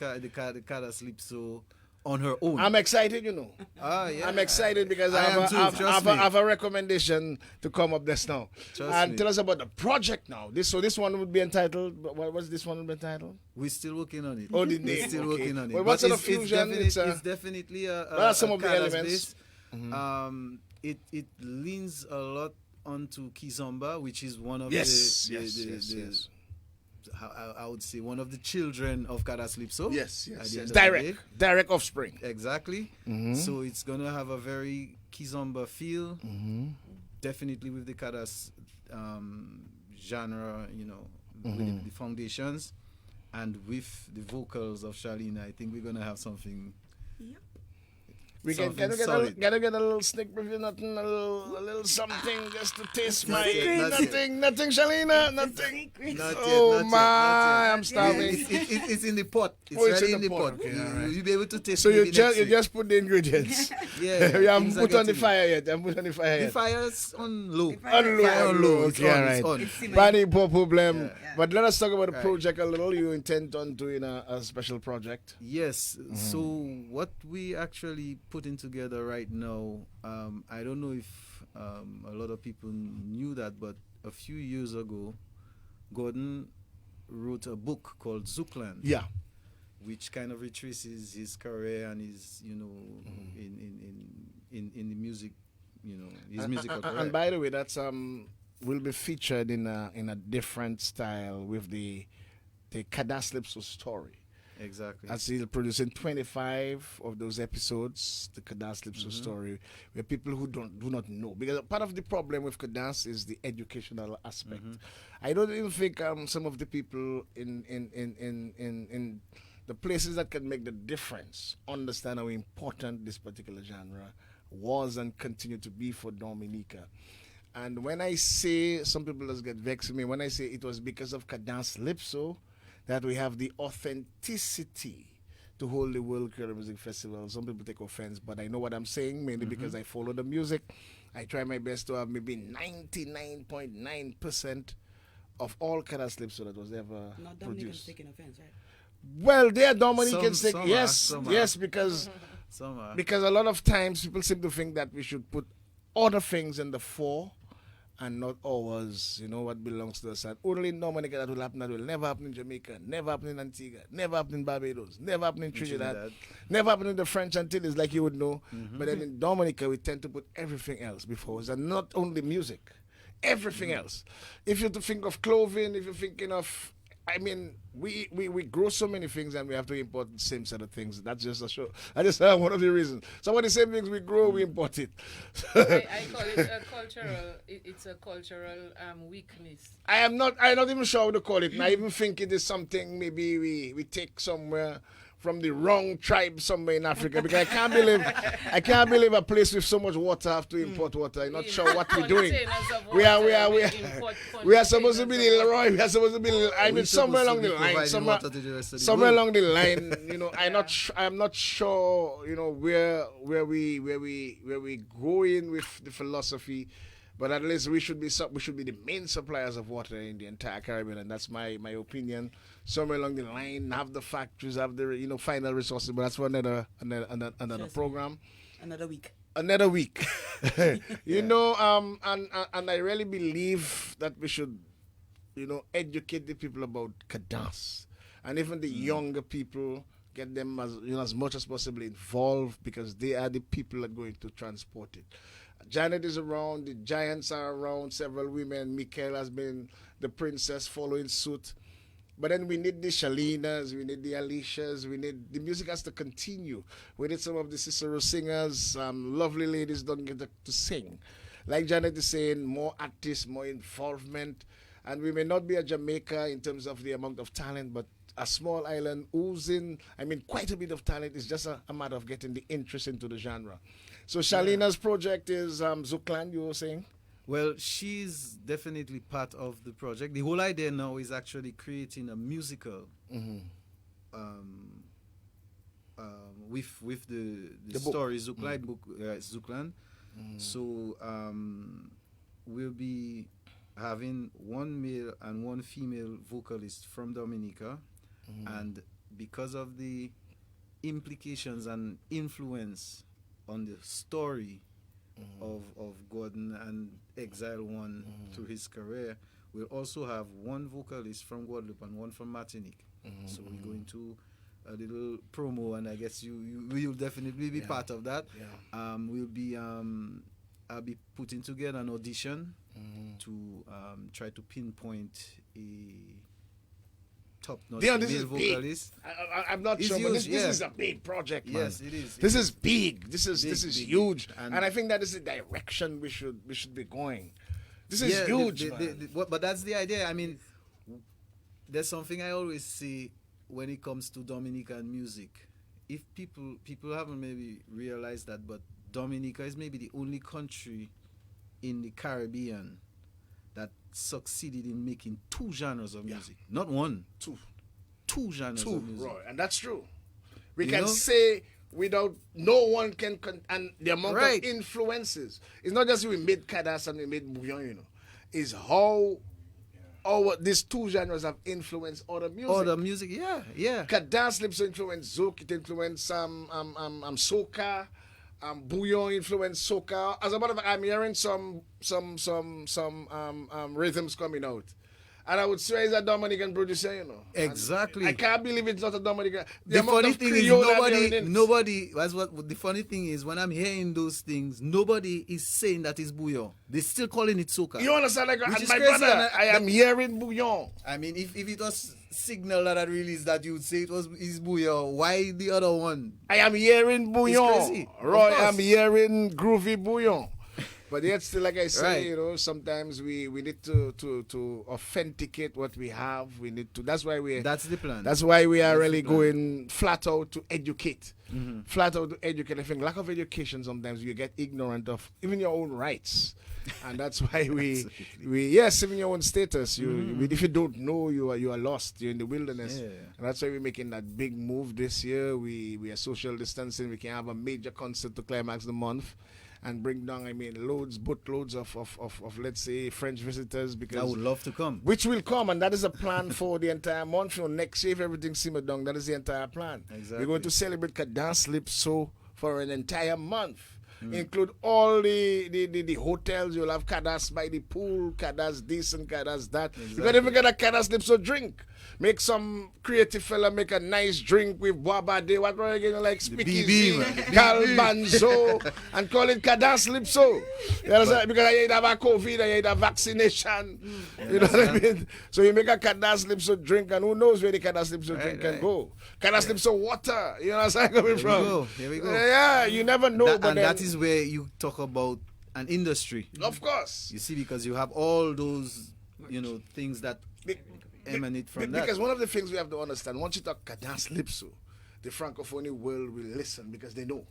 Kada Sleep So on her own. I'm excited, you know. I'm excited because I have a recommendation to come up this now. Tell us about the project now. This one would be entitled. What's this one would be entitled? We're still working on it. Oh, the name. We're still working on it. Well, what's the fusion? It's definitely what are some of the elements? It leans a lot onto Kizomba, which is one of yes. I would say one of the children of Kadaslipso. Yes. Direct offspring. Exactly. So it's gonna have a very Kizomba feel. Definitely with the Kadas genre, with the foundations, and with the vocals of Shalina. I think we're gonna have something. Yep. We can get a little sneak preview, nothing, a little something just to taste nothing, Shalina, nothing. I'm starving. It's in the pot. It's already in the pot. Okay, You'll be able to taste. So you just put the ingredients. Yeah. You haven't put on the fire yet. The fire's on low. On low. Okay, all right. Bunny, no problem. Yeah. But let us talk about the project a little. You intend on doing a special project? Yes. So what we actually putting together right now, I don't know if a lot of people knew that, but a few years ago, Gordon wrote a book called Zoukland. Yeah. Which kind of retraces his career and his, in the music, his musical career. And by the way, that's will be featured in a different style with the Kadaslipso story. Exactly. As he's producing 25 of those episodes, the Kadaslipso story, where people who do not know. Because part of the problem with Kadas is the educational aspect. I don't even think some of the people in the places that can make the difference understand how important this particular genre was and continue to be for Dominica. And when I say, some people just get vexed with me, when I say it was because of Kadaslipso that we have the authenticity to hold the World Creole Music Festival. Some people take offense, but I know what I'm saying, mainly because I follow the music. I try my best to have maybe 99.9% of all Kadaslipso that was ever Not produced. Dominicans taking offense, right? Well, they are Dominicans. Yes, because a lot of times people seem to think that we should put other things in the fore and not ours, what belongs to us. And only in Dominica that will happen. That will never happen in Jamaica, never happen in Antigua, never happen in Barbados, never happen in Trinidad, never happen in the French Antilles, like you would know. But then in Dominica, we tend to put everything else before us, and not only music, everything else. If you think of clothing, if you're thinking of, we grow so many things and we have to import the same set of things. That's just a show. That's just one of the reasons. Some of the same things we grow, we import it. I call it a cultural. It's a cultural weakness. I'm not even sure what to call it. And I even think it is something maybe we take somewhere from the wrong tribe somewhere in Africa, because I can't believe a place with so much water have to import water. I'm not sure what we're doing. We are supposed to be the Leroy. We are supposed to be. Somewhere along the line. Somewhere along the line. I'm not sure. Where we go in with the philosophy. But at least we should be the main suppliers of water in the entire Caribbean, and that's my opinion. Somewhere along the line, have the factories, have the final resources. But that's for another program. Another week. And I really believe that we should, educate the people about Kadas, and even the younger people, get them as much as possible involved, because they are the people that are going to transport it. Janet is around, the Giants are around, several women. Mikael has been the princess following suit. But then we need the Shalinas, we need the Alicias, the music has to continue. We need some of the Cicero singers, lovely ladies don't get to sing. Like Janet is saying, more artists, more involvement. And we may not be a Jamaica in terms of the amount of talent, but a small island oozing, quite a bit of talent. Is just a matter of getting the interest into the genre. So Shalina's project is Zoukland, you were saying? Well, she's definitely part of the project. The whole idea now is actually creating a musical with the story Zoukland. So we'll be having one male and one female vocalist from Dominica, and because of the implications and influence on the story of Gordon and Exile One through his career, we'll also have one vocalist from Guadeloupe and one from Martinique. So we go into a little promo, and I guess you'll definitely be part of that. We'll be I'll be putting together an audition to try to pinpoint a top-notch Dion, this male is vocalist. big. I'm not It's sure, but this huge, yeah. is a big project, man. Yes, it is. This It is big. This is big, huge, big. and I think that is the direction we should be going. This is Yeah, huge, man. but that's the idea. I mean, there's something I always say when it comes to Dominican music. If people haven't maybe realized that, but Dominica is maybe the only country in the Caribbean that succeeded in making two genres of music, not one, two genres of music. Right, and that's true. We You can know? say without no one can and the amount Right. of influences. It's not just we made Kadas and we made Bouillon, you know. It's how these two genres have influenced other music. Other music, yeah. Kadas Lips influenced Zouk, it influenced soca, Bouillon influenced soca. As a matter of fact, I'm hearing some rhythms coming out. And I would swear he's a Dominican producer, you know. Exactly. And I can't believe it's not a Dominican. The amount funny of thing is Creole I'm hearing in- nobody. That's what the funny thing is. When I'm hearing those things, nobody is saying that it's bouillon. They're still calling it soca. You understand? Like, Which and is my crazy, brother, and I am hearing Bouillon. I mean, if it was Signal that had released that, you would say it's bouillon. Why the other one? I am hearing Bouillon. It's crazy. Of Roy, course. I'm hearing Groovy Bouillon. But yet still, like I say, Right. you know, sometimes we need to authenticate what we have. We need to. That's why That's the plan. That's why we are That's really the plan. going flat out to educate. Flat out to educate. I think lack of education sometimes you get ignorant of even your own rights, and that's why we yes, even your own status. If you don't know, you are lost. You're in the wilderness. Yeah. And that's why we're making that big move this year. We are social distancing. We can have a major concert to climax the month. And bring down, boatloads of let's say French visitors because I would love to come. which will come, and that is a plan for the entire month. You know, next year, if everything simmered down, that is the entire plan. Exactly. We're going to celebrate Cadence Lipso for an entire month. Include all the hotels. You'll have Cadas by the pool, Cadas this and Cadas that. You can even get a Cadas Lipso drink. Make some creative fella make a nice drink with Boaba Day. What are you going like speakeasy, Calbanzo, and call it Cadas Lipso. You understand? Because I have a COVID, I have vaccination. You know what I mean? So you make a Cadas Lipso drink, and who knows where the Cadas Lipso drink can go. Cadas Lipso water. You know what I'm coming from? Here we go. Yeah, you never know. But And then, that is where you talk about an industry. of course. You see, because you have all those, things that emanate from that. Because one of the things we have to understand, once you talk Cadence Lipso, the Francophone world will listen because they know.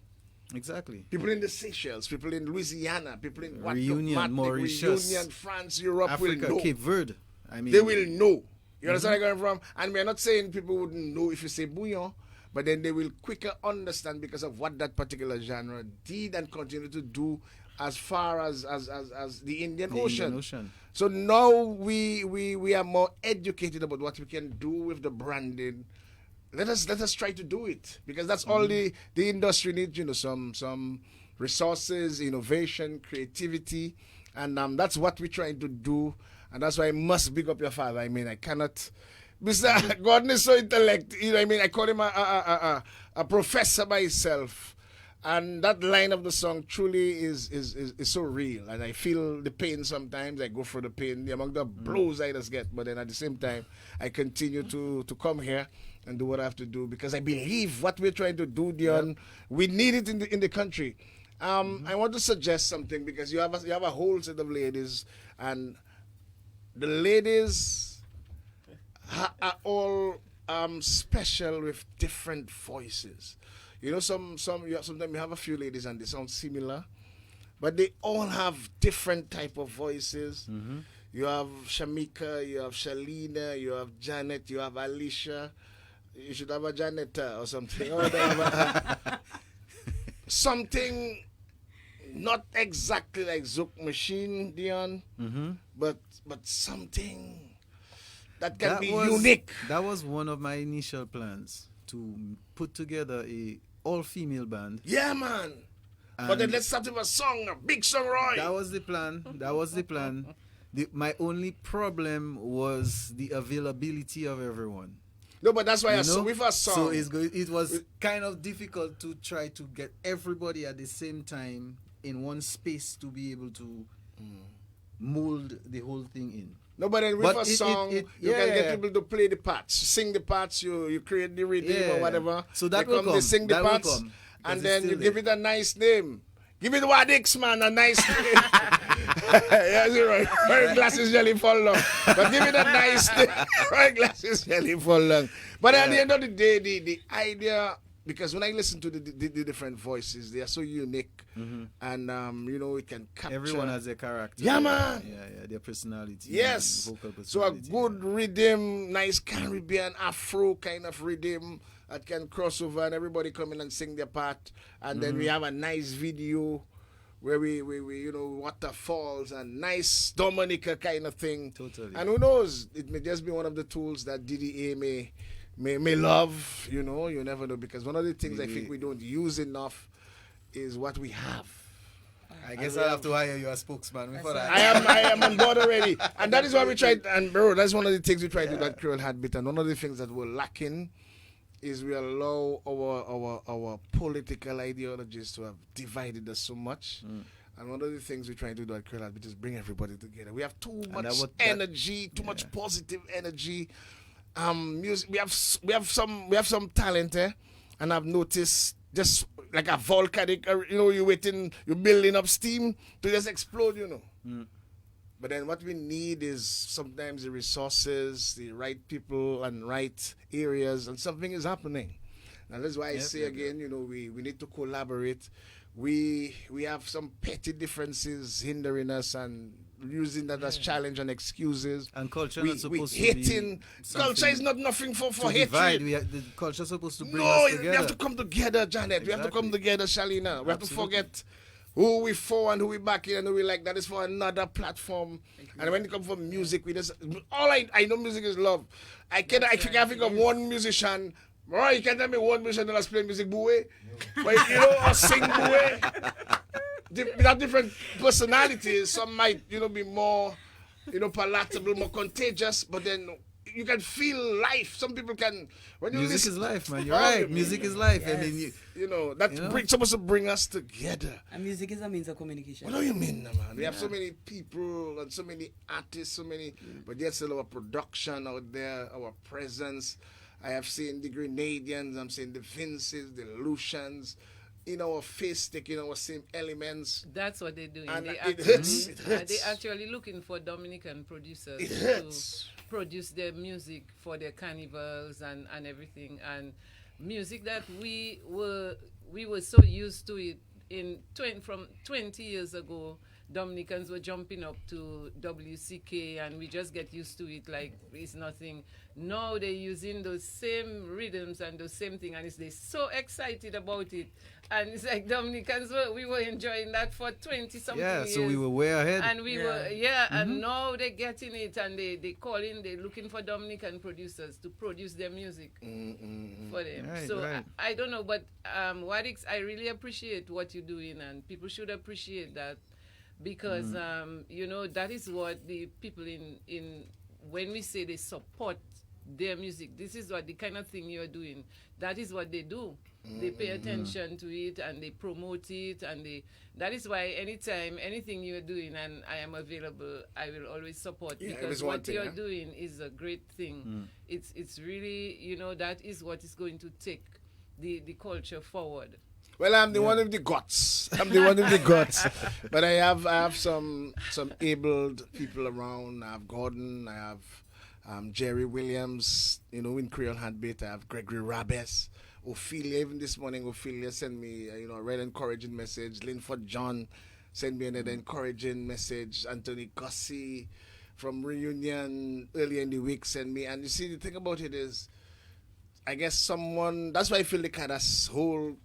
Exactly. People in the Seychelles, people in Louisiana, people in Reunion, Mauritius, Reunion, France, Europe Africa, will know. Cape Verde. I mean, They will know. You understand where I'm coming from? And we're not saying people wouldn't know if you say bouillon, but then they will quicker understand because of what that particular genre did and continue to do as far as the Indian Ocean. So now we are more educated about what we can do with the branding. Let us try to do it because that's all the industry needs. Some resources, innovation, creativity, and that's what we're trying to do. And that's why I must big up your father. I mean, I cannot. Mr. Gordon is so intellect. I call him a professor by himself. And that line of the song truly is so real. And I feel the pain sometimes. I go through the pain, the amount of blows I just get. But then at the same time, I continue to come here and do what I have to do because I believe what we're trying to do, Dion, we need it in the country. I want to suggest something because you have a whole set of ladies, and the ladies are all special with different voices. Sometimes you have a few ladies and they sound similar, but they all have different type of voices. You have Shamika, you have Shalina, you have Janet, you have Alicia. You should have a Janetta or something. Or they have something not exactly like Zouk Machine, Dion, but something that can be unique. That was one of my initial plans, to put together a all-female band. Yeah, man. But then let's start with a big song, Roy. That was the plan. My only problem was the availability of everyone. No, but that's why with a song. So it was kind of difficult to try to get everybody at the same time in one space to be able to mold the whole thing in. No, but then with a song, you can get people to play the parts, sing the parts, you create the rhythm or whatever. So that they will come. They sing the parts, and then you give it a nice name. Give it Wadix, man, a nice name. Yes, you're right. Wearing glasses jelly for long. But give it a nice name. Wearing glasses jelly for long. But at the end of the day, the idea, because when I listen to the different voices, they are so unique. And, you know, it can capture. Everyone has their character. Yeah, man. Yeah, their personality. Yes. Vocal personality. So a good rhythm, nice Caribbean, Afro kind of rhythm that can cross over and everybody come in and sing their part. And then we have a nice video where we you know, waterfalls and nice Dominica kind of thing. Totally. And who knows, it may just be one of the tools that DDA may love, you know, you never know. Because one of the things I think we don't use enough is what we have. I guess I'll have to hire you as spokesman for that. I am on board already. And that is why we tried, and bro, that's one of the things we tried to do that Creole Heartbeat. And one of the things that we're lacking is we allow our political ideologies to have divided us so much. And one of the things we try to do at Creole Heartbeat is bring everybody together. We have too much energy, too much positive energy. Music, we have some talent, and I've noticed just like a volcanic, you know, you're building up steam to just explode, you know. But then what we need is sometimes the resources, the right people and right areas, and something is happening. And that's why I say again, you know, we need to collaborate. We have some petty differences hindering us and using that as challenge and excuses. And culture is supposed to be culture is not nothing for hatred. The culture is supposed to bring us No, together. we have to come together, Janet. We have to come together, Shalina. We have to forget who we for and who we back in and who we like. That is for another platform. And when it comes from music, we just all I know music is love. I can't think of one musician. Bro, you can't tell me one musician that's playing music boué. But you know, or sing boué. They have different personalities. Some might, you know, be more, you know, palatable, more contagious, but then you can feel life. Some people can. When you music listen, is life, man. You're right. Music is life. Yes. I mean, you know, that's supposed to bring us together. And music is a means of communication. What do you mean, man? We have so many people and so many artists, so many, but yet still our production out there, our presence. I have seen the Grenadians, I'm seeing the Vinces, the Lucians, in our face, taking our same elements. That's what they're doing. And They it hurts. It hurts. They're actually looking for Dominican producers It hurts. to produce their music for their carnivals and everything. And music that we were so used to it from 20 years ago. Dominicans were jumping up to WCK and we just get used to it like it's nothing. Now they're using those same rhythms and those same thing and they're so excited about it. And it's like Dominicans we were enjoying that for 20-something years. Yeah, so we were way ahead. And we were, and now they're getting it and they they're looking for Dominican producers to produce their music for them. Right, so right. I don't know, but Wadix, I really appreciate what you're doing and people should appreciate that. Because you know, that is what the people in when we say they support their music, this is what the kind of thing you're doing. That is what they do. They pay attention to it and they promote it and that is why anytime anything you're doing and I am available, I will always support because what you're doing is a great thing. It's really, you know, that is what is going to take the culture forward. Well, I'm the one with the guts. I'm the one with the guts. But I have some abled people around. I have Gordon. I have Jerry Williams. You know, in Creole Heartbeat, I have Gregory Rabes. Ophelia, even this morning, Ophelia sent me, a real encouraging message. Linford John sent me another encouraging message. Anthony Gussie from Reunion earlier in the week sent me. And you see, the thing about it is, I guess that's why I feel the kind of whole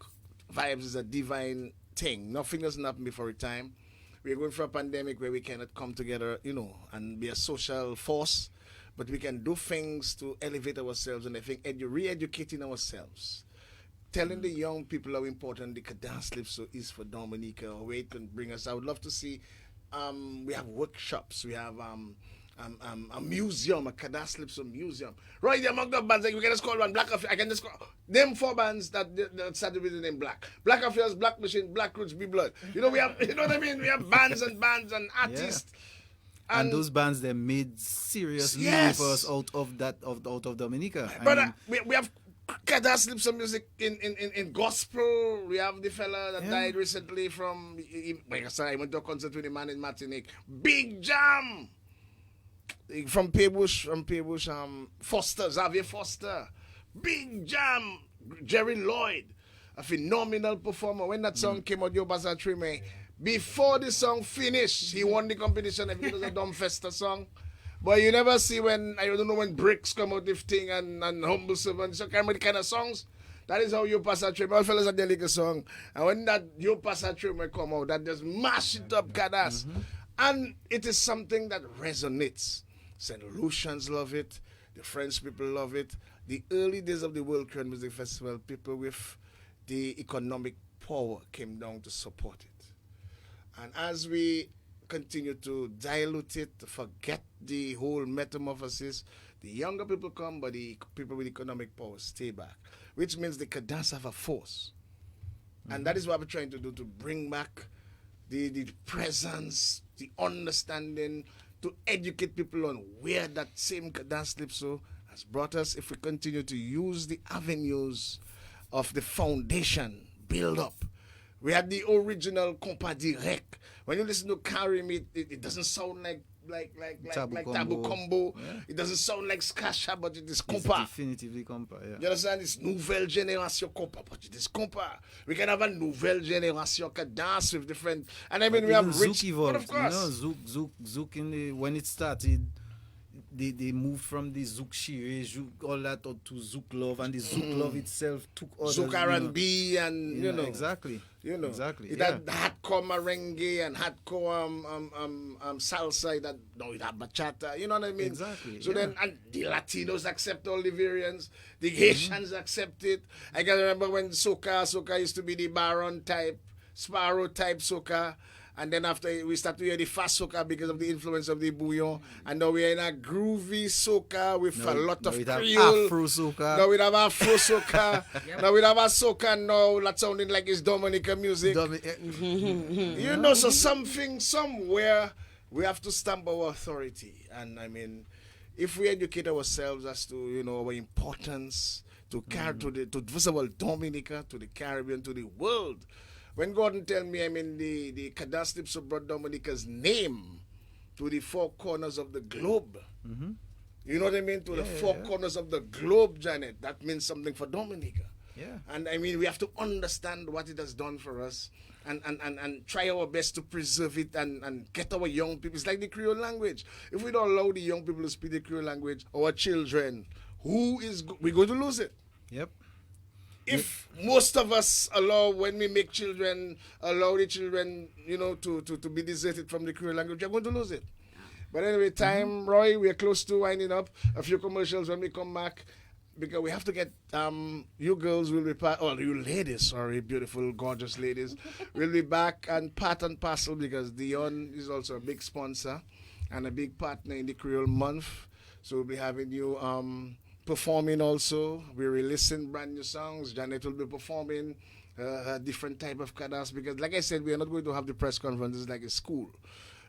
vibes is a divine thing. Nothing doesn't happen before a time. We're going through a pandemic where we cannot come together, and be a social force, but we can do things to elevate ourselves. And I think re-educating ourselves, telling the young people how important the cadence calypso is for Dominica, or where it can bring us. I would love to see. We have workshops. We have a museum, a Cadence Calypso museum. Right there among the bands, like we can just call one Black Affairs. I can just call them 4 bands that started with the name Black. Black Affairs, Black Machine, Black Roots, Be Blood. You know, we have, you know what I mean? We have bands and artists. Yeah. And those bands they made serious money for us out of Dominica. But we have Cadence Calypso music in gospel. We have the fella that died recently from. Like I said, I went to a concert with the man in Martinique. Big Jam. From Paybush, Foster, Xavier Foster, Big Jam, Jerry Lloyd, a phenomenal performer. When that song came out, Yo Pasa Trime, before the song finished, he won the competition. I think it was a Dumb Festa song. But you never see when, I don't know, when Bricks come out with thing and Humble Servant, so kind of songs. That is how Yo Pasa Trime. All fellas are the like a song. And when that Yo Pasa Trime come out, that just mash it up, Cadas. And it is something that resonates. St. Lucians love it. The French people love it. The early days of the World Creole Music Festival, people with the economic power came down to support it. And as we continue to dilute it, forget the whole metamorphosis, the younger people come, but the people with economic power stay back, which means the Cadence have a force. And that is what we're trying to do, to bring back the presence, the understanding, to educate people on where that same Cadence Calypso has brought us. If we continue to use the avenues of the foundation, build up. We had the original compas direct. When you listen to Carry Me, it doesn't sound like Tabu Combo. Yeah. It doesn't sound like Skasha, but it is compas. It's definitively compas, yeah. You understand? It's nouvelle génération compas, but it is compas. We can have a nouvelle génération Cadence with different, and I mean we have rich. Zouk evolved, of course. You know, Zouk when it started, they moved from the Zouk Shire, all that to Zouk Love, and the Zouk Love itself took others. Zouk R&B and you know exactly. You know exactly. That hardcore merengue and hardcore salsa. That no, it had bachata. You know what I mean? Exactly. So then, and the Latinos accept all the variants. The Haitians accept it. I can remember when soca used to be the Baron type, Sparrow type soca. And then after we start to hear the fast soca because of the influence of the bouillon. And now we're in a groovy soca with a lot of Creole. Afro soca. Now we have Afro soca. Now we have a soca now that sounding like it's Dominica music. You know, so something, somewhere, we have to stamp our authority. And I mean, if we educate ourselves as to, you know, our importance to carry to first of all, Dominica, to the Caribbean, to the world. When Gordon tell me, I mean, the Cadence Calypso brought Dominica's name to the 4 corners of the globe. You know what I mean? To the 4 corners of the globe, Janet. That means something for Dominica. Yeah. And I mean, we have to understand what it has done for us and try our best to preserve it and get our young people. It's like the Creole language. If we don't allow the young people to speak the Creole language, our children, we're going to lose it. Yep. If most of us allow, when we make children, allow the children, you know, to be deserted from the Creole language, we're going to lose it. But anyway, time, Roy, we're close to winding up. A few commercials when we come back, because we have to get, you girls will be part, or you ladies, sorry, beautiful, gorgeous ladies, will be back and part and parcel, because Dion is also a big sponsor and a big partner in the Creole Month. So we'll be having you performing also. We're releasing brand new songs. Janet will be performing a different type of cadence, because like I said, we are not going to have the press conferences like a school.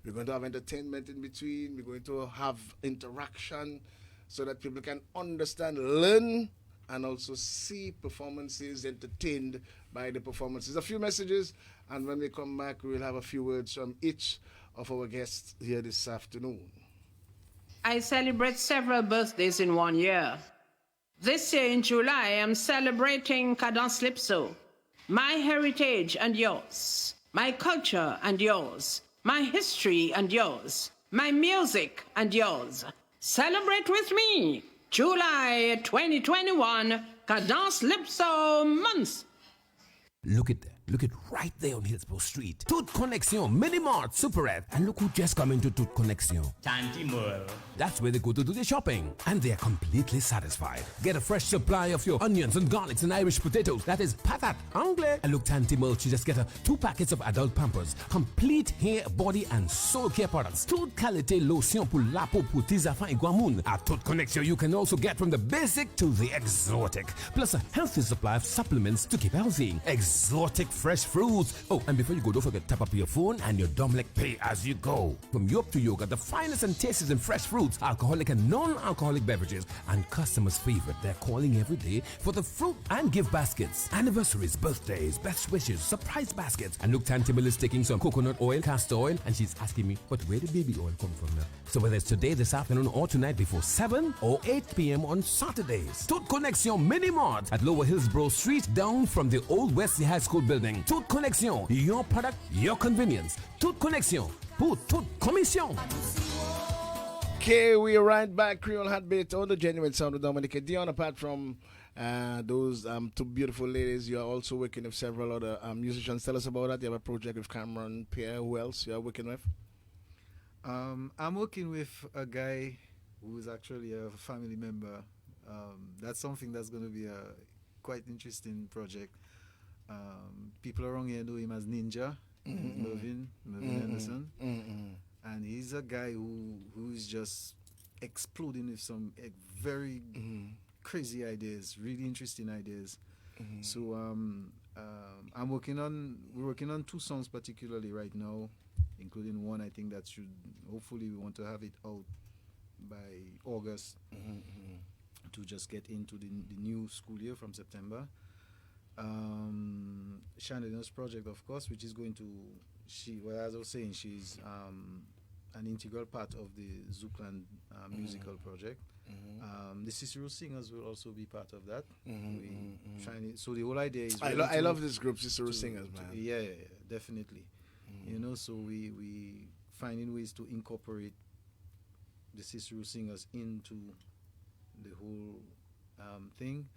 We're going to have entertainment in between. We're going to have interaction so that people can understand, learn, and also see performances, entertained by the performances. A few messages, and when we come back, we will have a few words from each of our guests here this afternoon. I celebrate several birthdays in one year. This year in July, I'm celebrating Cadence Calypso, my heritage and yours, my culture and yours, my history and yours, my music and yours. Celebrate with me, July 2021, Cadence Calypso month. Look at Look it right there on Hillsborough Street. Toute Connexion, Minimart, Superette. And look who just come into Toute Connexion. Tantimol. That's where they go to do their shopping. And they are completely satisfied. Get a fresh supply of your onions and garlics and Irish potatoes. That is patat anglais. And look, Tantimol, you just get 2 packets of adult Pampers. Complete hair, body, and soul care products. Toute qualité lotion pour la peau, pour tes enfants et guamoun. At Toute Connexion, you can also get from the basic to the exotic. Plus a healthy supply of supplements to keep healthy. Exotic fresh fruits. Oh, and before you go, don't forget to tap up your phone and your Domlek Pay as you go. From York to Yoga, the finest and tastiest in fresh fruits, alcoholic and non-alcoholic beverages, and customers' favorite. They're calling every day for the fruit and gift baskets. Anniversaries, birthdays, best wishes, surprise baskets. And look, Tantimil is taking some coconut oil, castor oil, and she's asking me, but where did baby oil come from now? So whether it's today, this afternoon, or tonight before 7 or 8 p.m. on Saturdays. Toute Connexion Mini Mart at Lower Hillsborough Street, down from the old Wesley High School building. Toute Connexion, your product, your convenience. Toute Connexion, pour toute commission. Okay, we're right back. Creole Heartbeat on the genuine sound of Dominica. Dion, apart from those 2 beautiful ladies, you are also working with several other musicians. Tell us about that. You have a project with Cameron Pierre. Who else you are working with? I'm working with a guy who is actually a family member. That's something that's going to be a quite interesting project. People around here know him as Ninja, Mervyn Anderson. And he's a guy who's just exploding with some very crazy ideas, really interesting ideas. So we're working on 2 songs particularly right now, including one I think that should, hopefully we want to have it out by August to just get into the new school year from September. Chandeliers project, of course, which is going to, as I was saying, she's an integral part of the Zoukland musical project. The Cicero Singers will also be part of that. So the whole idea is... I love this group, Cicero Singers, man. Yeah, definitely. You know, so we finding ways to incorporate the Cicero Singers into the whole thing.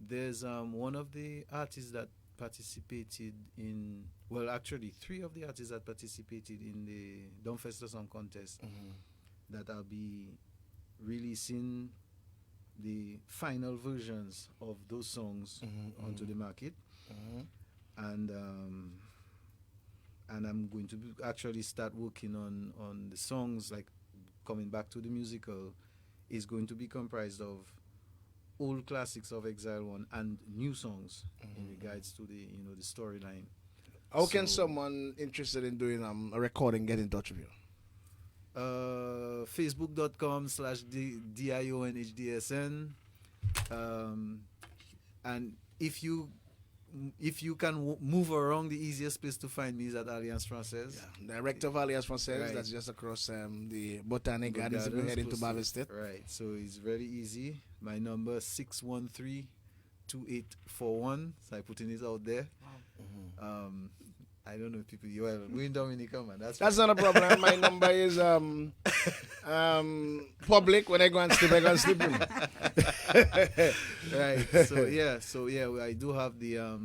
There's one of the artists that participated in, well, actually 3 of the artists that participated in the Dumfester Song Contest that I'll be releasing the final versions of those songs onto the market. And I'm going to actually start working on the songs, like coming back to the musical, is going to be comprised of old classics of Exile 1 and new songs in regards to the the storyline. How can someone interested in doing a recording get in touch with you? Facebook.com/DIONHDSN. And if you can move around, the easiest place to find me is at Alliance Française. Yeah, Director of Alliance Française, right. That's just across the Botanic Gardens if you head into Bavestet. Right, so it's very easy. My number 613-2841. So I'm putting it out there. I don't know if people, we're in Dominica, man. That's not a problem. My number is public. When I go and sleep, I go and sleep. Right. So I do have I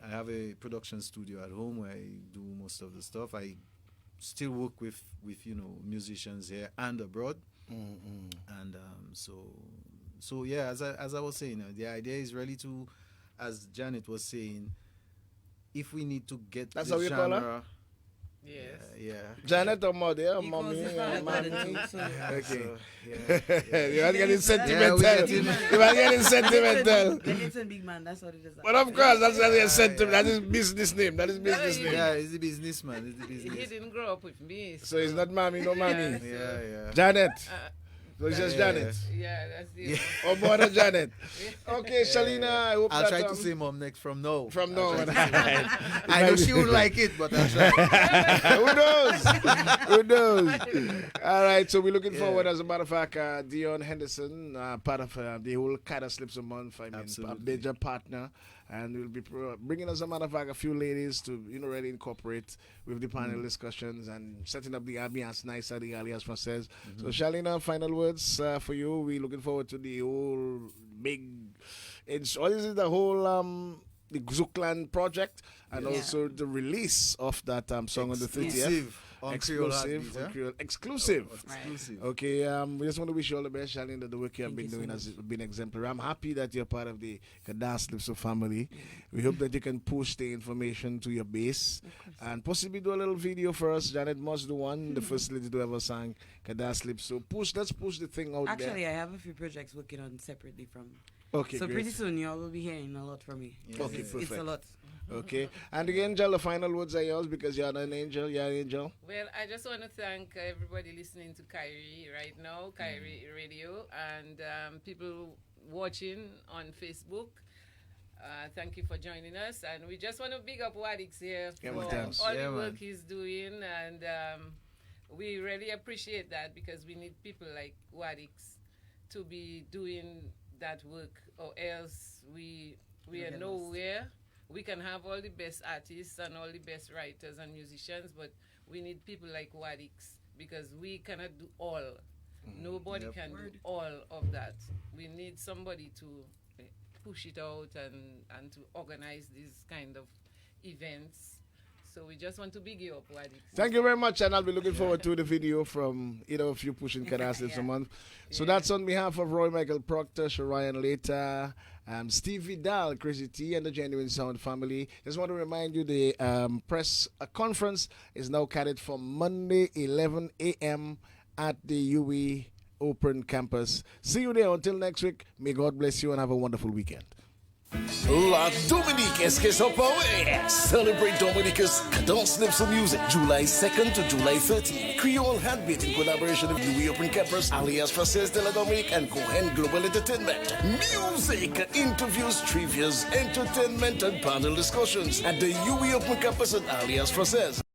have a production studio at home where I do most of the stuff. I still work with musicians here and abroad. And so yeah, as I was saying, the idea is really to, as Janet was saying, if we need to get that's the how you genre, call her? Yeah, yeah. Janet or Mommy or Mommy? Okay. You are getting sentimental. You are getting sentimental. It's big man, that's what it is. But of course, that's a sentiment. That is business name. That is business name. Yeah, he's the businessman. He's the business. He didn't grow up with me. So it's not Mommy, no Mommy. Yeah. Janet. So it's just Janet. Yeah, that's the Or Mother Janet. Okay, Shalina, I hope I'll try to say Mom next from now. From now. I know she would like it, but I'll try. Who knows? All right, so we're looking forward, as a matter of fact, Dion Henderson, part of the whole Kada Slips a Month, a major partner. And we'll be bringing, as a matter of fact, a few ladies to, really incorporate with the panel discussions and setting up the ambiance nice at the Alliance Française. So, Shalina, final words for you. We're looking forward to the whole big, what is it, the whole the Zouklan project and also the release of that song on the 30th. On Exclusive. Creole Creole. Exclusive. Exclusive. Okay, we just want to wish you all the best, Charlene, that the work you have been doing has been exemplary. I'm happy that you're part of the Kadas Lipso family. We hope that you can push the information to your base and possibly do a little video for us. Janet must do one, the first lady to ever sang Kadas Lipso. Let's push the thing out there. Actually, I have a few projects working on separately from. Okay, so great. pretty soon y'all will be hearing a lot from me. Okay, it's perfect. a lot. Okay, and the angel, the final words are yours because you're an angel. You're an angel. Well, I just want to thank everybody listening to Kyrie right now, Kyrie Radio, and people watching on Facebook. Thank you for joining us, and we just want to big up Wadix here for all the work he's doing, and we really appreciate that because we need people like Wadix to be doing that work, or else we are nowhere. We can have all the best artists and all the best writers and musicians, but we need people like Wadix because we cannot do all. Nobody can do all of that. We need somebody to push it out and to organize these kind of events. So we just want to big you up, Wadix. Thank you very much, and I'll be looking forward to the video from either of you pushing Kadas Lipso month. So that's on behalf of Roy Michael Proctor, Sharian Later, Steve Vidal, Crazy T, and the Genuine Sound family. Just want to remind you the press conference is now carried for Monday, 11 a.m. at the UE Open Campus. See you there. Until next week, may God bless you and have a wonderful weekend. La Dominique, est-ce que ça peut? Celebrate Dominica's Cadence Lipso music, July 2nd to July 13th. Creole Handbeat in collaboration with UE Open Campus, alias Frances de la Dominique, and Cohen Global Entertainment. Music, interviews, trivias, entertainment, and panel discussions at the UE Open Campus and alias Frances.